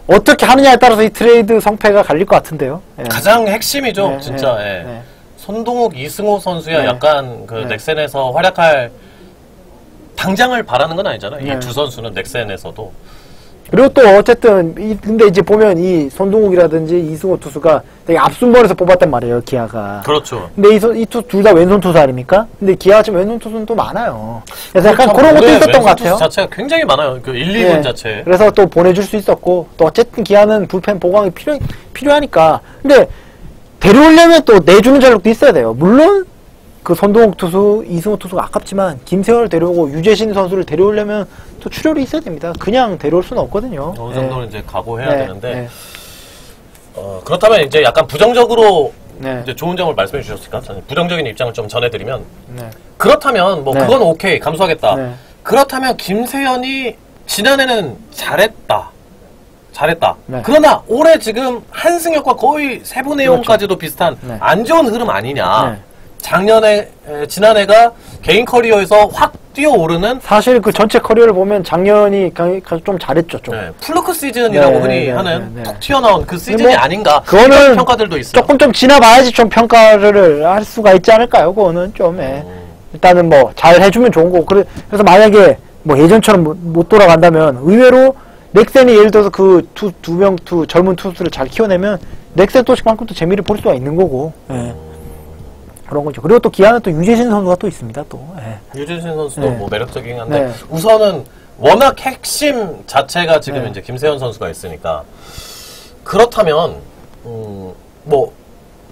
어떻게 하느냐에 따라서 이 트레이드 성패가 갈릴 것 같은데요. 가장 핵심이죠, 진짜. 손동욱, 이승호 선수야 약간 넥센에서 활약할 당장을 바라는 건 아니잖아요. 이 두 선수는 넥센에서도. 그리고 또 어쨌든 근데 이제 보면 이 손동욱이라든지 이승호 투수가 되게 앞순번에서 뽑았단 말이에요, 기아가. 그렇죠. 근데 이 투수 둘 다 왼손 투수 아닙니까? 근데 기아가 지금 왼손 투수는 또 많아요. 그래서 약간 그런 것도 있었던 것 같아요. 투수 자체가 굉장히 많아요. 그 1, 2군 자체. 그래서 또 보내줄 수 있었고 또 어쨌든 기아는 불펜 보강이 필요하니까. 근데 데려오려면 또 내주는 전력도 있어야 돼요. 물론 그 손동욱 투수, 이승호 투수가 아깝지만 김세현을 데려오고 유재신 선수를 데려오려면 또 출혈이 있어야 됩니다. 그냥 데려올 수는 없거든요. 어느 정도는 이제 각오해야 되는데 그렇다면 이제 약간 부정적으로 이제 좋은 점을 말씀해 주셨으니까 저는 부정적인 입장을 좀 전해드리면 그렇다면 그건 오케이 감수하겠다. 그렇다면 김세현이 지난해는 잘했다. 그러나 올해 지금 한승혁과 거의 세부 내용까지도 비슷한 안 좋은 흐름 아니냐. 지난해가 개인 커리어에서 확 뛰어오르는 사실 그 전체 커리어를 보면 작년이 좀 잘했죠. 좀. 플루크 시즌이라고 흔히 하는 툭 튀어나온 그 시즌이 아닌가. 그거는 평가들도 있어요. 조금 좀 지나봐야지 좀 평가를 할 수가 있지 않을까요? 그거는 좀 일단은 잘 해주면 좋은 거고. 그래서 만약에 예전처럼 못 돌아간다면 의외로 넥센이 예를 들어서 그 젊은 투수를 잘 키워내면 넥센 또만큼 또 재미를 볼 수가 있는 거고. 그런 거죠. 그리고 또 기아는 또 유재신 선수가 또 있습니다. 또 유재신 선수도 매력적이긴 한데 우선은 워낙 핵심 자체가 지금 이제 김세현 선수가 있으니까 그렇다면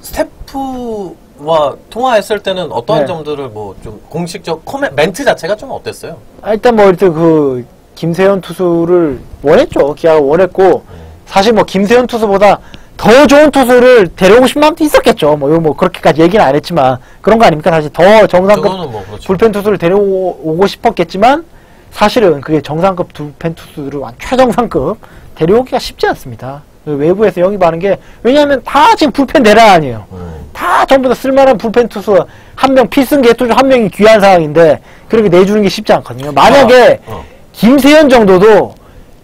스태프와 통화했을 때는 어떠한 점들을 좀 공식적 멘트 자체가 좀 어땠어요? 일단 이렇게 그 김세현 투수를 원했죠. 기아가 원했고 사실 김세현 투수보다 더 좋은 투수를 데려오고 싶은 마음도 있었겠죠. 그렇게까지 얘기는 안 했지만 그런 거 아닙니까? 사실 더 정상급 그렇죠. 불펜 투수를 데려오고 싶었겠지만 사실은 그게 정상급 불펜 투수를 최정상급 데려오기가 쉽지 않습니다. 외부에서 영입하는 게 왜냐하면 다 지금 불펜 대란 아니에요. 다 전부 다 쓸만한 불펜 투수 한 명 필승 개투수 한 명이 귀한 상황인데 그렇게 내주는 게 쉽지 않거든요. 만약에 김세현 정도도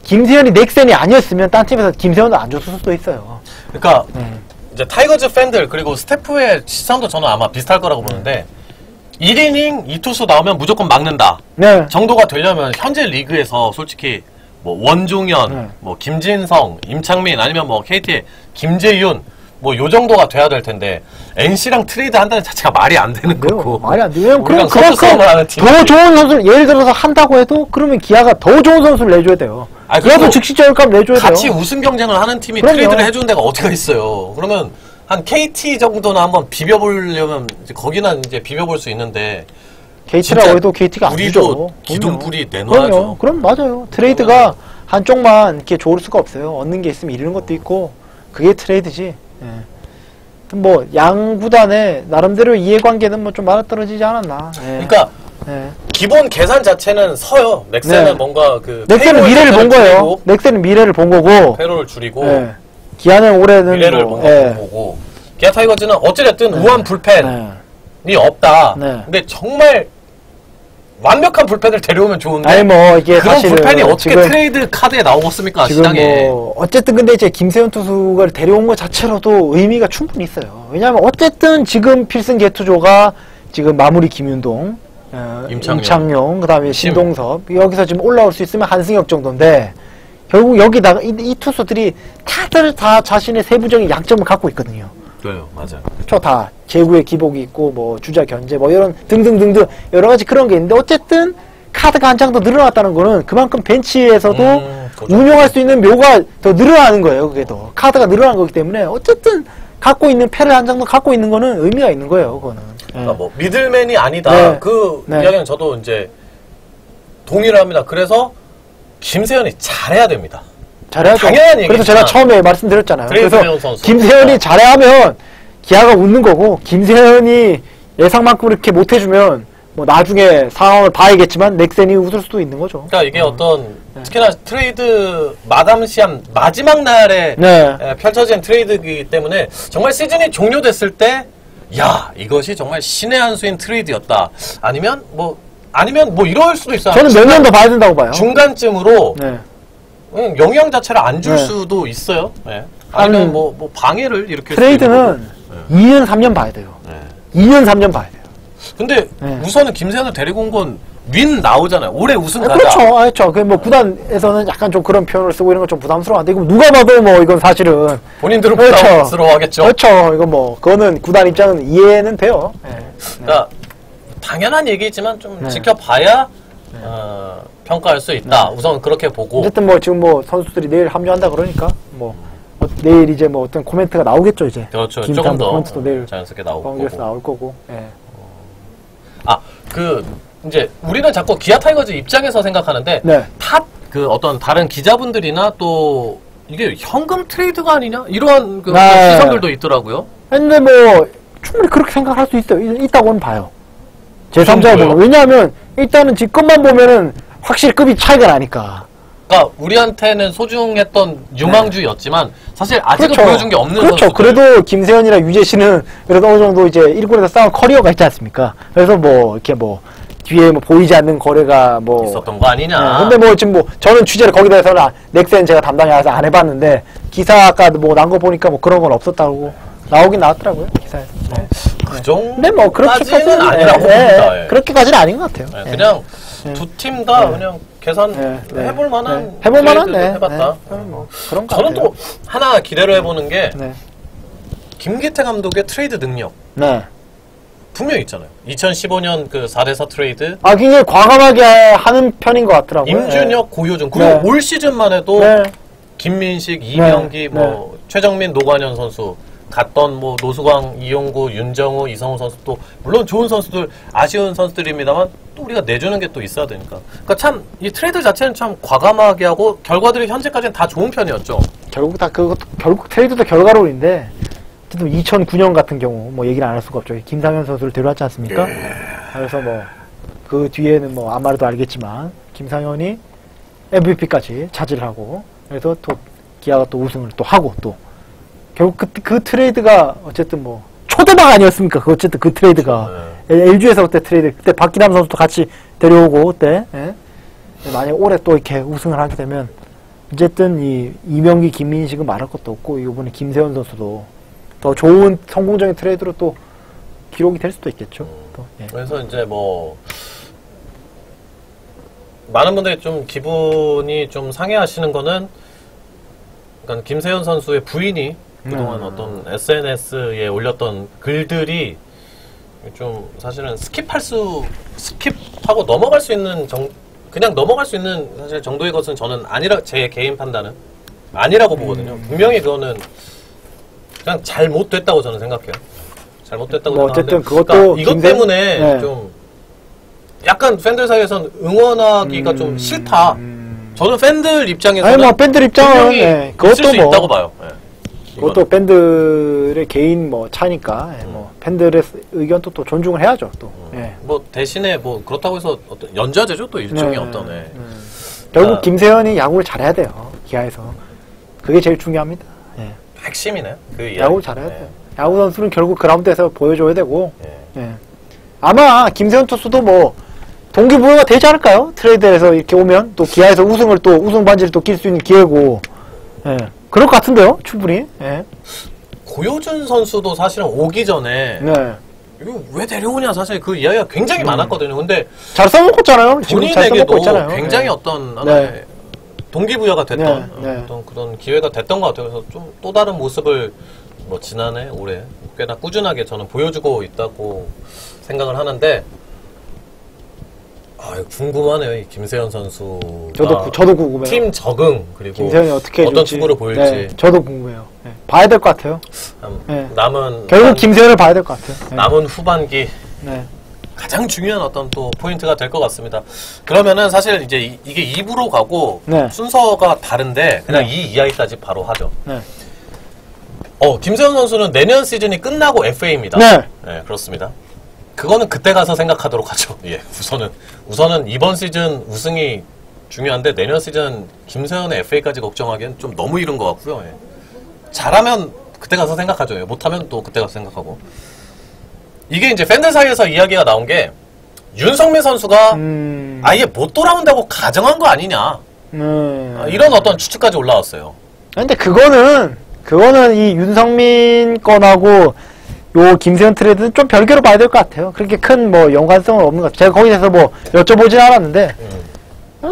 김세현이 넥센이 아니었으면 딴 팀에서 김세현도 안 줬을 수도 있어요. 그러니까 이제 타이거즈 팬들 그리고 스태프의 시선도 저는 아마 비슷할 거라고 보는데 1이닝 2투수 나오면 무조건 막는다 정도가 되려면 현재 리그에서 솔직히 원종현, 김진성, 임창민 아니면 KT의 김재윤 요 정도가 돼야 될 텐데 NC랑 트레이드 한다는 자체가 말이 안 되는 거고 말이 안 돼요. 그럼 하는 더 좋은 선수를 예를 들어서 한다고 해도 그러면 기아가 더 좋은 선수를 내줘야 돼요. 그래도 즉시 저울값 내줘야 돼요. 같이 우승 경쟁을 하는 팀이 트레이드를 해주는 데가 어디가 있어요. 그러면 한 KT 정도는 한번 비벼보려면 거기는 이제 비벼볼 수 있는데 KT라고 해도 KT가 안 주죠. 우리도 기둥뿌리 내놔야죠. 그럼 맞아요. 트레이드가 한쪽만 이렇게 좋을 수가 없어요. 얻는 게 있으면 잃는 것도 있고 그게 트레이드지. 양 구단의 나름대로 이해관계는 좀 맞아떨어지지 않았나. 그러니까 기본 계산 자체는 서요. 넥센은 뭔가 넥센은 미래를 본 거예요. 넥센은 미래를 본 거고. 페로를 줄이고. 기아는 올해는 미래를 본 거고. 기아 타이거즈는 어찌됐든 우한 불펜. 없다. 네. 근데 정말 완벽한 불펜을 데려오면 좋은데 아니 뭐 이게 그런 사실은 불펜이 어떻게 지금 트레이드 카드에 나오겠습니까? 지금 시장에. 뭐 어쨌든 근데 이제 김세현 투수가 데려온 것 자체로도 의미가 충분히 있어요. 왜냐하면 어쨌든 지금 필승 개투조가 지금 마무리 김윤동, 임창용, 그다음에 신동섭 여기서 지금 올라올 수 있으면 한승혁 정도인데 결국 여기다가 이 투수들이 다들 다 자신의 세부적인 약점을 갖고 있거든요. 그래요, 맞아요. 그렇죠. 다 제구의 기복이 있고 뭐 주자 견제 뭐 이런 등등등등 여러 가지 그런 게 있는데 어쨌든 카드가 한 장 더 늘어났다는 거는 그만큼 벤치에서도 운용할 수 있는 묘가 더 늘어나는 거예요. 그게 더 카드가 늘어난 거기 때문에 어쨌든 갖고 있는 패를 한 장 더 갖고 있는 거는 의미가 있는 거예요. 그거는. 그러니까 뭐 미들맨이 아니다. 네. 그 네. 이야기는 저도 이제 동의를 합니다. 그래서 김세현이 잘해야 됩니다. 잘해야죠. 당연한 그래서 제가 얘기지만 처음에 말씀드렸잖아요. 그래서 선수. 김세현이 잘하면 기아가 웃는 거고 김세현이 예상만큼 이렇게 못해주면 뭐 나중에 상황을 봐야겠지만 넥센이 웃을 수도 있는 거죠. 그러니까 이게 어떤 특히나 트레이드 마담 시한 마지막 날에 네. 펼쳐진 트레이드이기 때문에 정말 시즌이 종료됐을 때 야 이것이 정말 신의 한 수인 트레이드였다. 아니면 뭐 이럴 수도 있어요. 저는 몇 년 더 봐야 된다고 봐요. 중간쯤으로 네. 영향 자체를 안 줄 네. 수도 있어요. 네. 아니면 아니, 뭐 방해를 일으킬 트레이드는 수도 2년 3년 봐야 돼요. 네. 2년 3년 봐야 돼요. 근데 네. 우선은 김세현을 데리고 온 건 윈 나오잖아요. 올해 우승 가자. 그렇죠. 그렇죠. 그 뭐 구단에서는 약간 좀 그런 표현을 쓰고 이런 건 좀 부담스러운데 이거 누가 봐도 뭐 이건 사실은 본인들은 그렇죠. 부담스러워하겠죠. 그렇죠. 이거 뭐 그거는 구단 입장은 이해는 돼요. 네. 그러니까 당연한 얘기지만 좀 네. 지켜봐야 평가할 수 있다. 우선 그렇게 보고. 어쨌든 뭐 지금 뭐 선수들이 내일 합류한다 그러니까 뭐 내일 이제 뭐 어떤 코멘트가 나오겠죠 이제. 그렇죠. 김 조금 더 코멘트도 내일 자연스럽게 나올 방송에서 거고. 나올 거고. 예. 이제 우리는 자꾸 기아 타이거즈 입장에서 생각하는데 네. 그 어떤 다른 기자분들이나 또 이게 현금 트레이드가 아니냐 이러한 그 네. 시선들도 있더라고요. 근데 뭐 충분히 그렇게 생각할 수 있어요. 있다고는 봐요. 제3자가 정도요? 보면. 왜냐하면 일단은 지금 것만 보면은 확실히 급이 차이가 나니까. 그러니까 우리한테는 소중했던 유망주였지만 사실 아직은 그렇죠. 보여준 게 없는 그렇죠. 선수들. 그래도 김세현이랑 유재신은 그래도 어느 정도 이제 1군에서 싸운 커리어가 있지 않습니까? 그래서 뭐 이렇게 뭐 뒤에 뭐 보이지 않는 거래가 뭐 있었던 거 아니냐. 네, 근데 뭐 지금 뭐 저는 취재를 거기다 해서는 넥센 제가 담당이 아서 안 해봤는데 기사 아까 뭐 난 거 보니까 뭐 그런 건 없었다고 나오긴 나왔더라고요 기사에서. 네. 그 정도. 근데 뭐 그렇게까지는 아니라고 봅니다. 예. 그렇게까지는 아닌 것 같아요. 네, 예. 그냥 두 팀 다 그냥 계산 해볼 만한 해볼 만한 트레이드도 해봤다. 뭐 그런 거 저는 같아요. 또 하나 기대를 해보는 게 네. 김기태 감독의 트레이드 능력 네. 분명히 있잖아요. 2015년 그 4대4 트레이드 아 굉장히 과감하게 하는 편인 것 같더라고요. 임준혁, 고효준 그리고 네. 올 시즌만 해도 네. 김민식, 이명기, 네. 뭐 최정민, 노관현 선수 갔던 뭐 노수광, 이용구, 윤정우, 이성우 선수 또 물론 좋은 선수들 아쉬운 선수들입니다만 또 우리가 내주는 게 또 있어야 되니까. 그러니까 참 이 트레이드 자체는 참 과감하게 하고 결과들이 현재까지는 다 좋은 편이었죠. 결국 다 그것도 결국 트레이드도 결과론인데 어쨌든 2009년 같은 경우 뭐 얘기를 안 할 수가 없죠. 김상현 선수를 데려왔지 않습니까? 그래서 뭐 그 뒤에는 뭐 아마도 알겠지만 김상현이 MVP까지 차지를 하고 그래서 또 기아가 또 우승을 또 하고 또 결국 그 트레이드가 어쨌든 뭐 초대박 아니었습니까? 그 어쨌든 그 트레이드가 LG에서 그때 트레이드 그때 박기남 선수도 같이 데려오고 그때 만약 올해 또 이렇게 우승을 하게 되면 어쨌든 이 이명기, 김민식은 말할 것도 없고 이번에 김세현 선수도 더 좋은 성공적인 트레이드로 또 기록이 될 수도 있겠죠. 또, 예. 그래서 이제 뭐 많은 분들이 좀 기분이 좀 상해하시는 거는 그러니까 김세현 선수의 부인이 그동안 어떤 SNS에 올렸던 글들이 좀 사실은 스킵하고 넘어갈 수 있는 그냥 넘어갈 수 있는 사실 정도의 것은 저는 제 개인 판단은 아니라고 보거든요. 분명히 그거는 그냥 잘못됐다고 저는 생각해요. 잘못됐다고 뭐 생각하는데 어쨌든 그것도 그러니까 이것 김세- 때문에 네. 좀 약간 팬들 사이에선 응원하기가 좀 싫다. 저는 팬들 입장에서는 아니 뭐 팬들 입장은 분명히 예, 있을 그것도 수 뭐 있다고 봐요. 예. 그것도 이거는. 팬들의 개인 뭐 차니까 예, 뭐 팬들의 의견도 또 존중을 해야죠. 또 예. 뭐 대신에 뭐 그렇다고 해서 어떤 연좌제죠 또 일종의 네, 어떤 결국 아. 김세현이 야구를 잘해야 돼요. 기아에서 그게 제일 중요합니다. 예. 핵심이네요. 그 이야기. 야구를 잘해야 네. 돼요. 야구 선수는 결국 그라운드에서 보여줘야 되고 네. 예. 아마 김세현 투수도 뭐 동기부여가 되지 않을까요? 트레이드에서 이렇게 오면 또 기아에서 우승 반지를 또 낄 수 있는 기회고, 예, 그럴 것 같은데요, 충분히. 예. 고효준 선수도 사실은 오기 전에 네. 이거 왜 데려오냐 사실 그 이야기가 굉장히 많았거든요. 근데 잘 써먹고 있잖아요. 지금 잘 써먹고 본인에게도 있잖아요. 굉장히 네. 어떤 하나의 동기부여가 됐던 네, 네. 어떤 그런 기회가 됐던 것 같아요. 그래서 좀 또 다른 모습을 뭐 지난해 올해 꽤나 꾸준하게 저는 보여주고 있다고 생각을 하는데 궁금하네요. 이 김세현 선수 저도 궁금해요. 팀 적응 그리고 김세현이 어떻게 어떤 해줄지. 축구를 보일지 네, 저도 궁금해요. 네. 봐야 될 것 같아요. 네. 남은 결국 김세현을 봐야 될 것 같아요. 네. 남은 후반기 네. 가장 중요한 어떤 또 포인트가 될 것 같습니다. 그러면은 사실 이제 이게 2부로 가고 네. 순서가 다른데 그냥 네. 이 이야기까지 바로 하죠. 네. 김세현 선수는 내년 시즌이 끝나고 FA입니다. 네. 네, 그렇습니다. 그거는 그때 가서 생각하도록 하죠. 예, 우선은 이번 시즌 우승이 중요한데 내년 시즌 김세현의 FA까지 걱정하기엔 좀 너무 이른 것 같고요. 예. 잘하면 그때 가서 생각하죠. 예, 못하면 또 그때 가서 생각하고. 이게 이제 팬들 사이에서 이야기가 나온 게 윤석민 선수가 아예 못 돌아온다고 가정한 거 아니냐. 이런 어떤 추측까지 올라왔어요. 근데 그거는 이 윤성민 건하고 요 김세현 트레이드는 좀 별개로 봐야 될 것 같아요. 그렇게 큰 뭐 연관성은 없는 것 같아요. 제가 거기서 뭐 여쭤보진 않았는데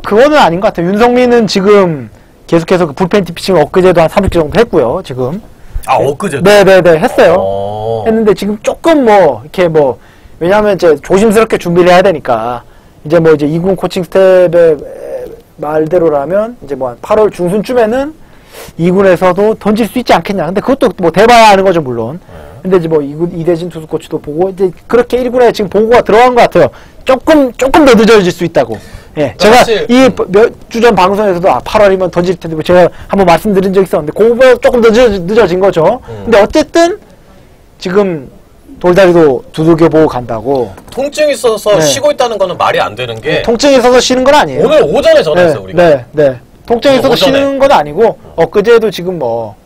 그거는 아닌 것 같아요. 윤성민은 지금 계속해서 그 불펜 피칭을 엊그제도 한 30개 정도 했고요. 지금. 엊그제도? 네네네 했어요. 했는데 지금 조금 뭐 이렇게 뭐 왜냐하면 이제 조심스럽게 준비를 해야 되니까 이제 뭐 이제 2군 코칭 스텝의 말대로라면 이제 뭐 한 8월 중순쯤에는 2군에서도 던질 수 있지 않겠냐. 근데 그것도 뭐 대봐야 하는 거죠, 물론. 근데 이제 뭐 2군 이대진 투수 코치도 보고 이제 그렇게 1군에 지금 보고가 들어간 것 같아요. 조금 더 늦어질 수 있다고. 예. 제가 이 몇 주 전 방송에서도 8월이면 던질 텐데 뭐 제가 한번 말씀드린 적 있었는데 그거보다 조금 늦어진 거죠. 근데 어쨌든 지금 돌다리도 두들겨보고 간다고. 통증이 있어서 쉬고 있다는 거는 말이 안 되는 게 통증이 있어서 쉬는 건 아니에요. 오늘 오전에 전화했어요, 우리가. 네. 통증이 있어서 쉬는 건 아니고 엊그제도 지금 뭐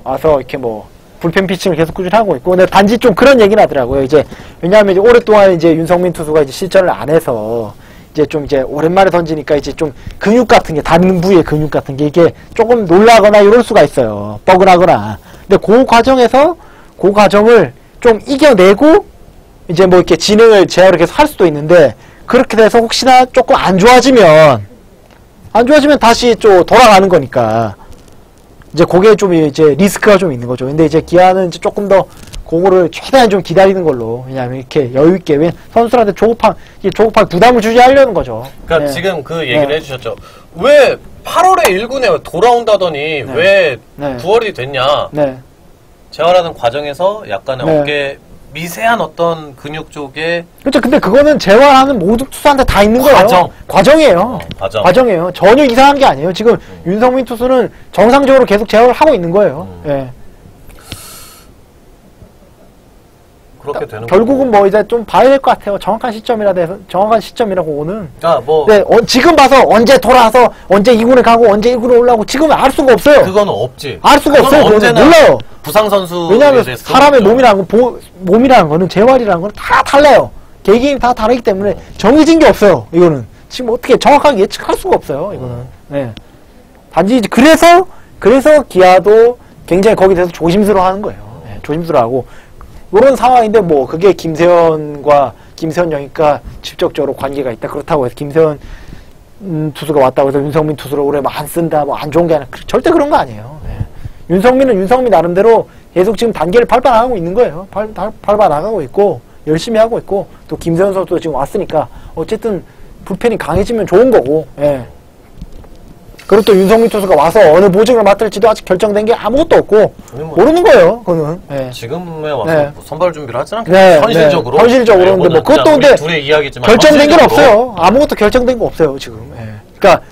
와서 이렇게 뭐 불펜 피칭을 계속 꾸준히 하고 있고. 근데 단지 좀 그런 얘기는 하더라고요. 이제 왜냐하면 이제 오랫동안 이제 윤성민 투수가 이제 실전을 안 해서 이제 좀 이제 오랜만에 던지니까 이제 좀 근육 같은 게 다른 부위의 근육 같은 게 이게 조금 놀라거나 이럴 수가 있어요. 뻐근하거나. 근데 그 과정에서 그 과정을 좀 이겨내고 이제 뭐 이렇게 진행을 제어를 계속 할 수도 있는데 그렇게 돼서 혹시나 조금 안 좋아지면 다시 좀 돌아가는 거니까 이제 그게 좀 이제 리스크가 좀 있는 거죠. 근데 이제 기아는 이제 조금 더 그거를 최대한 좀 기다리는 걸로. 왜냐하면 이렇게 여유 있게 왜 선수들한테 조급한 부담을 주지 않으려는 거죠. 그러니까 네. 지금 그 얘기를 해주셨죠. 왜 8월에 1군에 돌아온다더니 왜 9월이 됐냐. 네. 재활하는 과정에서 약간의 네. 어깨 미세한 어떤 근육 쪽에 그렇죠. 근데 그거는 재활하는 모든 투수한테 다 있는 거예요. 과정이에요. 과정이에요. 전혀 이상한 게 아니에요. 지금 윤성민 투수는 정상적으로 계속 재활을 하고 있는 거예요. 예. 그렇게 되는 결국은 뭐 이제 좀 봐야 될 것 같아요. 정확한 시점이라고는. 아, 뭐. 네, 지금 봐서 언제 돌아와서 언제 2군에 가고 언제 1군에 올라오고 지금 알 수가 없어요. 그건 없지. 알 수가 없어요. 언제나 몰라요. 부상 선수. 왜냐하면 사람의 몸이라는 거는 재활이라는 거는 다 달라요. 개개인이 다 다르기 때문에 정해진 게 없어요. 이거는 지금 어떻게 정확하게 예측할 수가 없어요. 이거는. 네. 단지 그래서 기아도 굉장히 거기에 대해서 조심스러워하는 거예요. 네, 조심스러워하고. 이런 상황인데 뭐 그게 김세현 영희과 직접적으로 관계가 있다. 그렇다고 해서 김세현 투수가 왔다고 해서 윤성민 투수를 올해 뭐 안 쓴다, 뭐 안 좋은 게 아니라 절대 그런 거 아니에요. 네. 윤성민은 윤성민 나름대로 계속 지금 단계를 밟아 나가고 있는 거예요. 밟아 나가고 있고 열심히 하고 있고 또 김세현 선수도 지금 왔으니까 어쨌든 불펜이 강해지면 좋은 거고. 예. 그리고 또 윤성민 투수가 와서 어느 보직을 맡을지도 아직 결정된 게 아무것도 없고 모르는 거예요. 그거는. 네. 지금에 와서 네. 선발 준비를 하진 않겠죠. 네, 현실적으로. 현실적으로. 근데 뭐 그것도 근데 둘의 이야기지만 결정된 게 없어요. 아무것도 결정된 거 없어요. 지금. 네. 그러니까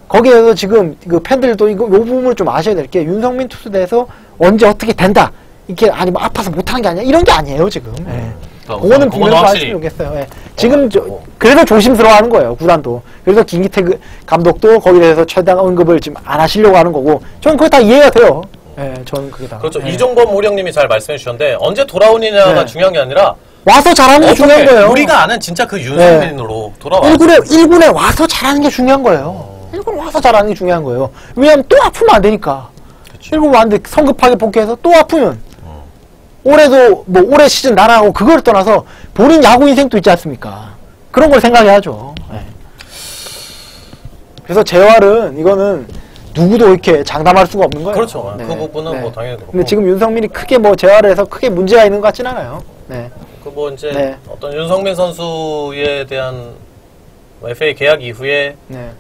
거기에서 지금 그 팬들도 요 부분을 좀 아셔야 될 게 윤성민 투수에 대해서 언제 어떻게 된다. 이렇게 아니 뭐 아파서 못하는 게 아니야. 이런 게 아니에요. 지금. 네. 그거는 분명히 아시면 좋겠어요. 예. 지금 그래서 조심스러워하는 거예요. 구단도. 그래서 김기태 감독도 거기에 대해서 최대한 언급을 지금 안 하시려고 하는 거고. 저는 그게 다 이해가 돼요. 예, 저는 그게 다. 그렇죠. 예. 이종범 오령님이 잘 말씀해 주셨는데 언제 돌아오느냐가 네. 중요한 게 아니라 와서 잘하는 게 중요한 거예요. 우리가 아는 진짜 그 윤성민으로 돌아와. 1군에 와서 잘하는 게 중요한 거예요. 1군에 와서 잘하는 게 중요한 거예요. 왜냐면 또 아프면 안 되니까. 1군 왔는데 성급하게 복귀해서 또 아프면 올해도 뭐 올해 시즌 나라고 그걸 떠나서 본인 야구 인생도 있지 않습니까? 그런 걸 생각해야죠. 네. 그래서 재활은 이거는 누구도 이렇게 장담할 수가 없는 거예요. 그렇죠. 네. 그 부분은 네. 뭐 당연히 그렇고. 근데 지금 윤성민이 크게 뭐 재활을 해서 크게 문제가 있는 것 같진 않아요. 네. 그 뭐 이제 네. 어떤 윤성민 선수에 대한 FA 계약 이후에 네.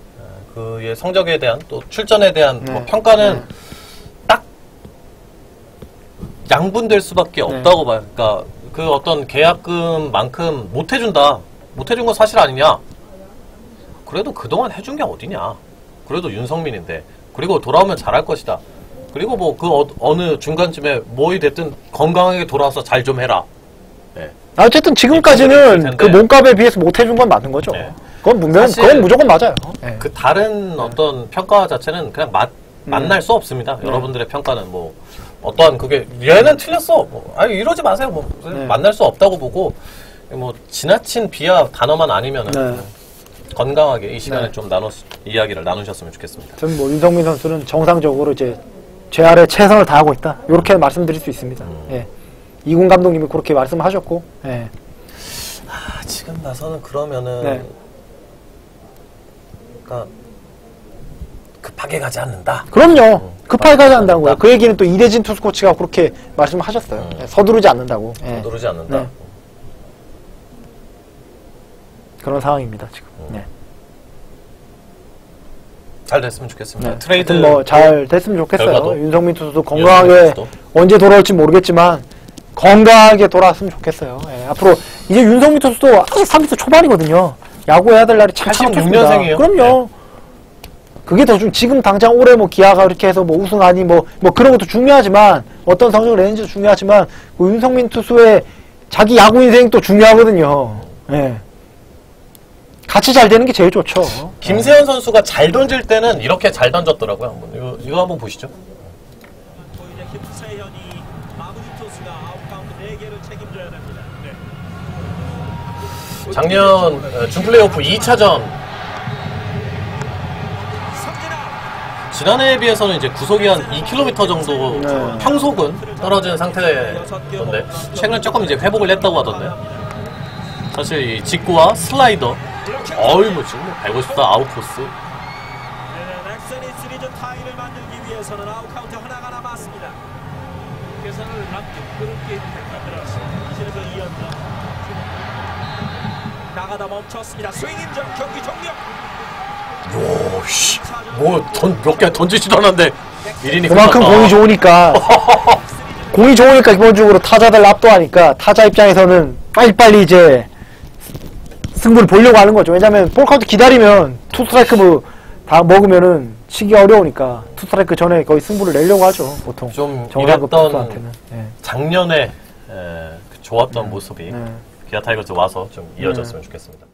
그의 성적에 대한 또 출전에 대한 네. 뭐 평가는 네. 딱 양분될 수밖에 없다고 봐요. 그러니까 그 어떤 계약금만큼 못 해준다. 못 해준 건 사실 아니냐. 그래도 그동안 해준 게 어디냐. 그래도 윤성민인데. 그리고 돌아오면 잘할 것이다. 그리고 뭐 그 어느 중간쯤에 뭐이 됐든 건강하게 돌아와서 잘 좀 해라. 네. 어쨌든 지금까지는 그 몸값에 비해서 못 해준 건 맞는 거죠. 네. 그건 분명, 사실 그건 무조건 맞아요. 네. 그 다른 어떤 평가 자체는 그냥 만날 수 없습니다. 여러분들의 평가는 뭐 어떠한 그게 얘는 틀렸어. 뭐, 아니 이러지 마세요. 뭐 만날 수 없다고 보고 뭐 지나친 비하 단어만 아니면은 네. 건강하게 이 시간에 네. 좀 이야기를 나누셨으면 좋겠습니다. 저는 뭐 윤성민 선수는 정상적으로 이제 재활에 최선을 다하고 있다. 이렇게 말씀드릴 수 있습니다. 예. 이군 감독님이 그렇게 말씀하셨고, 예. 지금 나서는 그러면은 네. 그러니까 급하게 가지 않는다. 그럼요. 급하게 가지 않는다는 거예요. 그 얘기는 또 이대진 투수 코치가 그렇게 말씀하셨어요. 예, 서두르지 않는다고. 예. 누르지 않는다. 네. 그런 상황입니다, 지금. 네. 잘 됐으면 좋겠습니다. 네. 트레이드 뭐 잘 됐으면 좋겠어요. 결과도? 윤성민 투수도 건강하게 선수도? 언제 돌아올지 모르겠지만 건강하게 돌아왔으면 좋겠어요. 예. 앞으로 이제 윤성민 투수도 아직 30대 초반이거든요. 야구해야 될 날이 참 86년생이에요. 그럼요. 그게 더 좀 지금 당장 올해 뭐 기아가 이렇게 해서 뭐 우승하니 뭐 그런 것도 중요하지만 어떤 성적을 내는지도 중요하지만 그 윤성민 투수의 자기 야구 인생도 중요하거든요. 예. 같이 잘 되는 게 제일 좋죠. 김세현 선수가 잘 던질 때는 이렇게 잘 던졌더라고요. 한번 이거 한번 보시죠. 김세현이 마무리 투수가 아웃카운트 4개를 책임져야 됩니다. 작년 준플레이오프 2차전 지난해에 비해서는 이제 구속이 한 2km 정도 네. 평속은 떨어진 상태였는데 최근에 조금 이제 회복을 했다고 하던데 사실 이 직구와 슬라이더 뭐 지금 154 아웃코스 넥센이 시리즈 타이를 만들기 위해서는 아웃카운트 하나가 남았습니다. 계산을 남긴 그런 게임 들어갔습니다. 이제부터 2연타 나가다 멈췄습니다. 스윙 인정 경기 종료. 요씨 뭐 몇 개 던지지도 않았는데 미리니 그만큼 공이 좋으니까 기본적으로 타자들 압도하니까 타자 입장에서는 빨리빨리 이제 승부를 보려고 하는 거죠. 왜냐면 볼카운트 기다리면 투 스트라이크 뭐 다 먹으면은 치기가 어려우니까 투 스트라이크 전에 거의 승부를 내려고 하죠. 보통 좀 정상급 이랬던 투수한테는. 예. 작년에 좋았던 모습이 네. 기아 타이거즈 와서 좀 이어졌으면 좋겠습니다.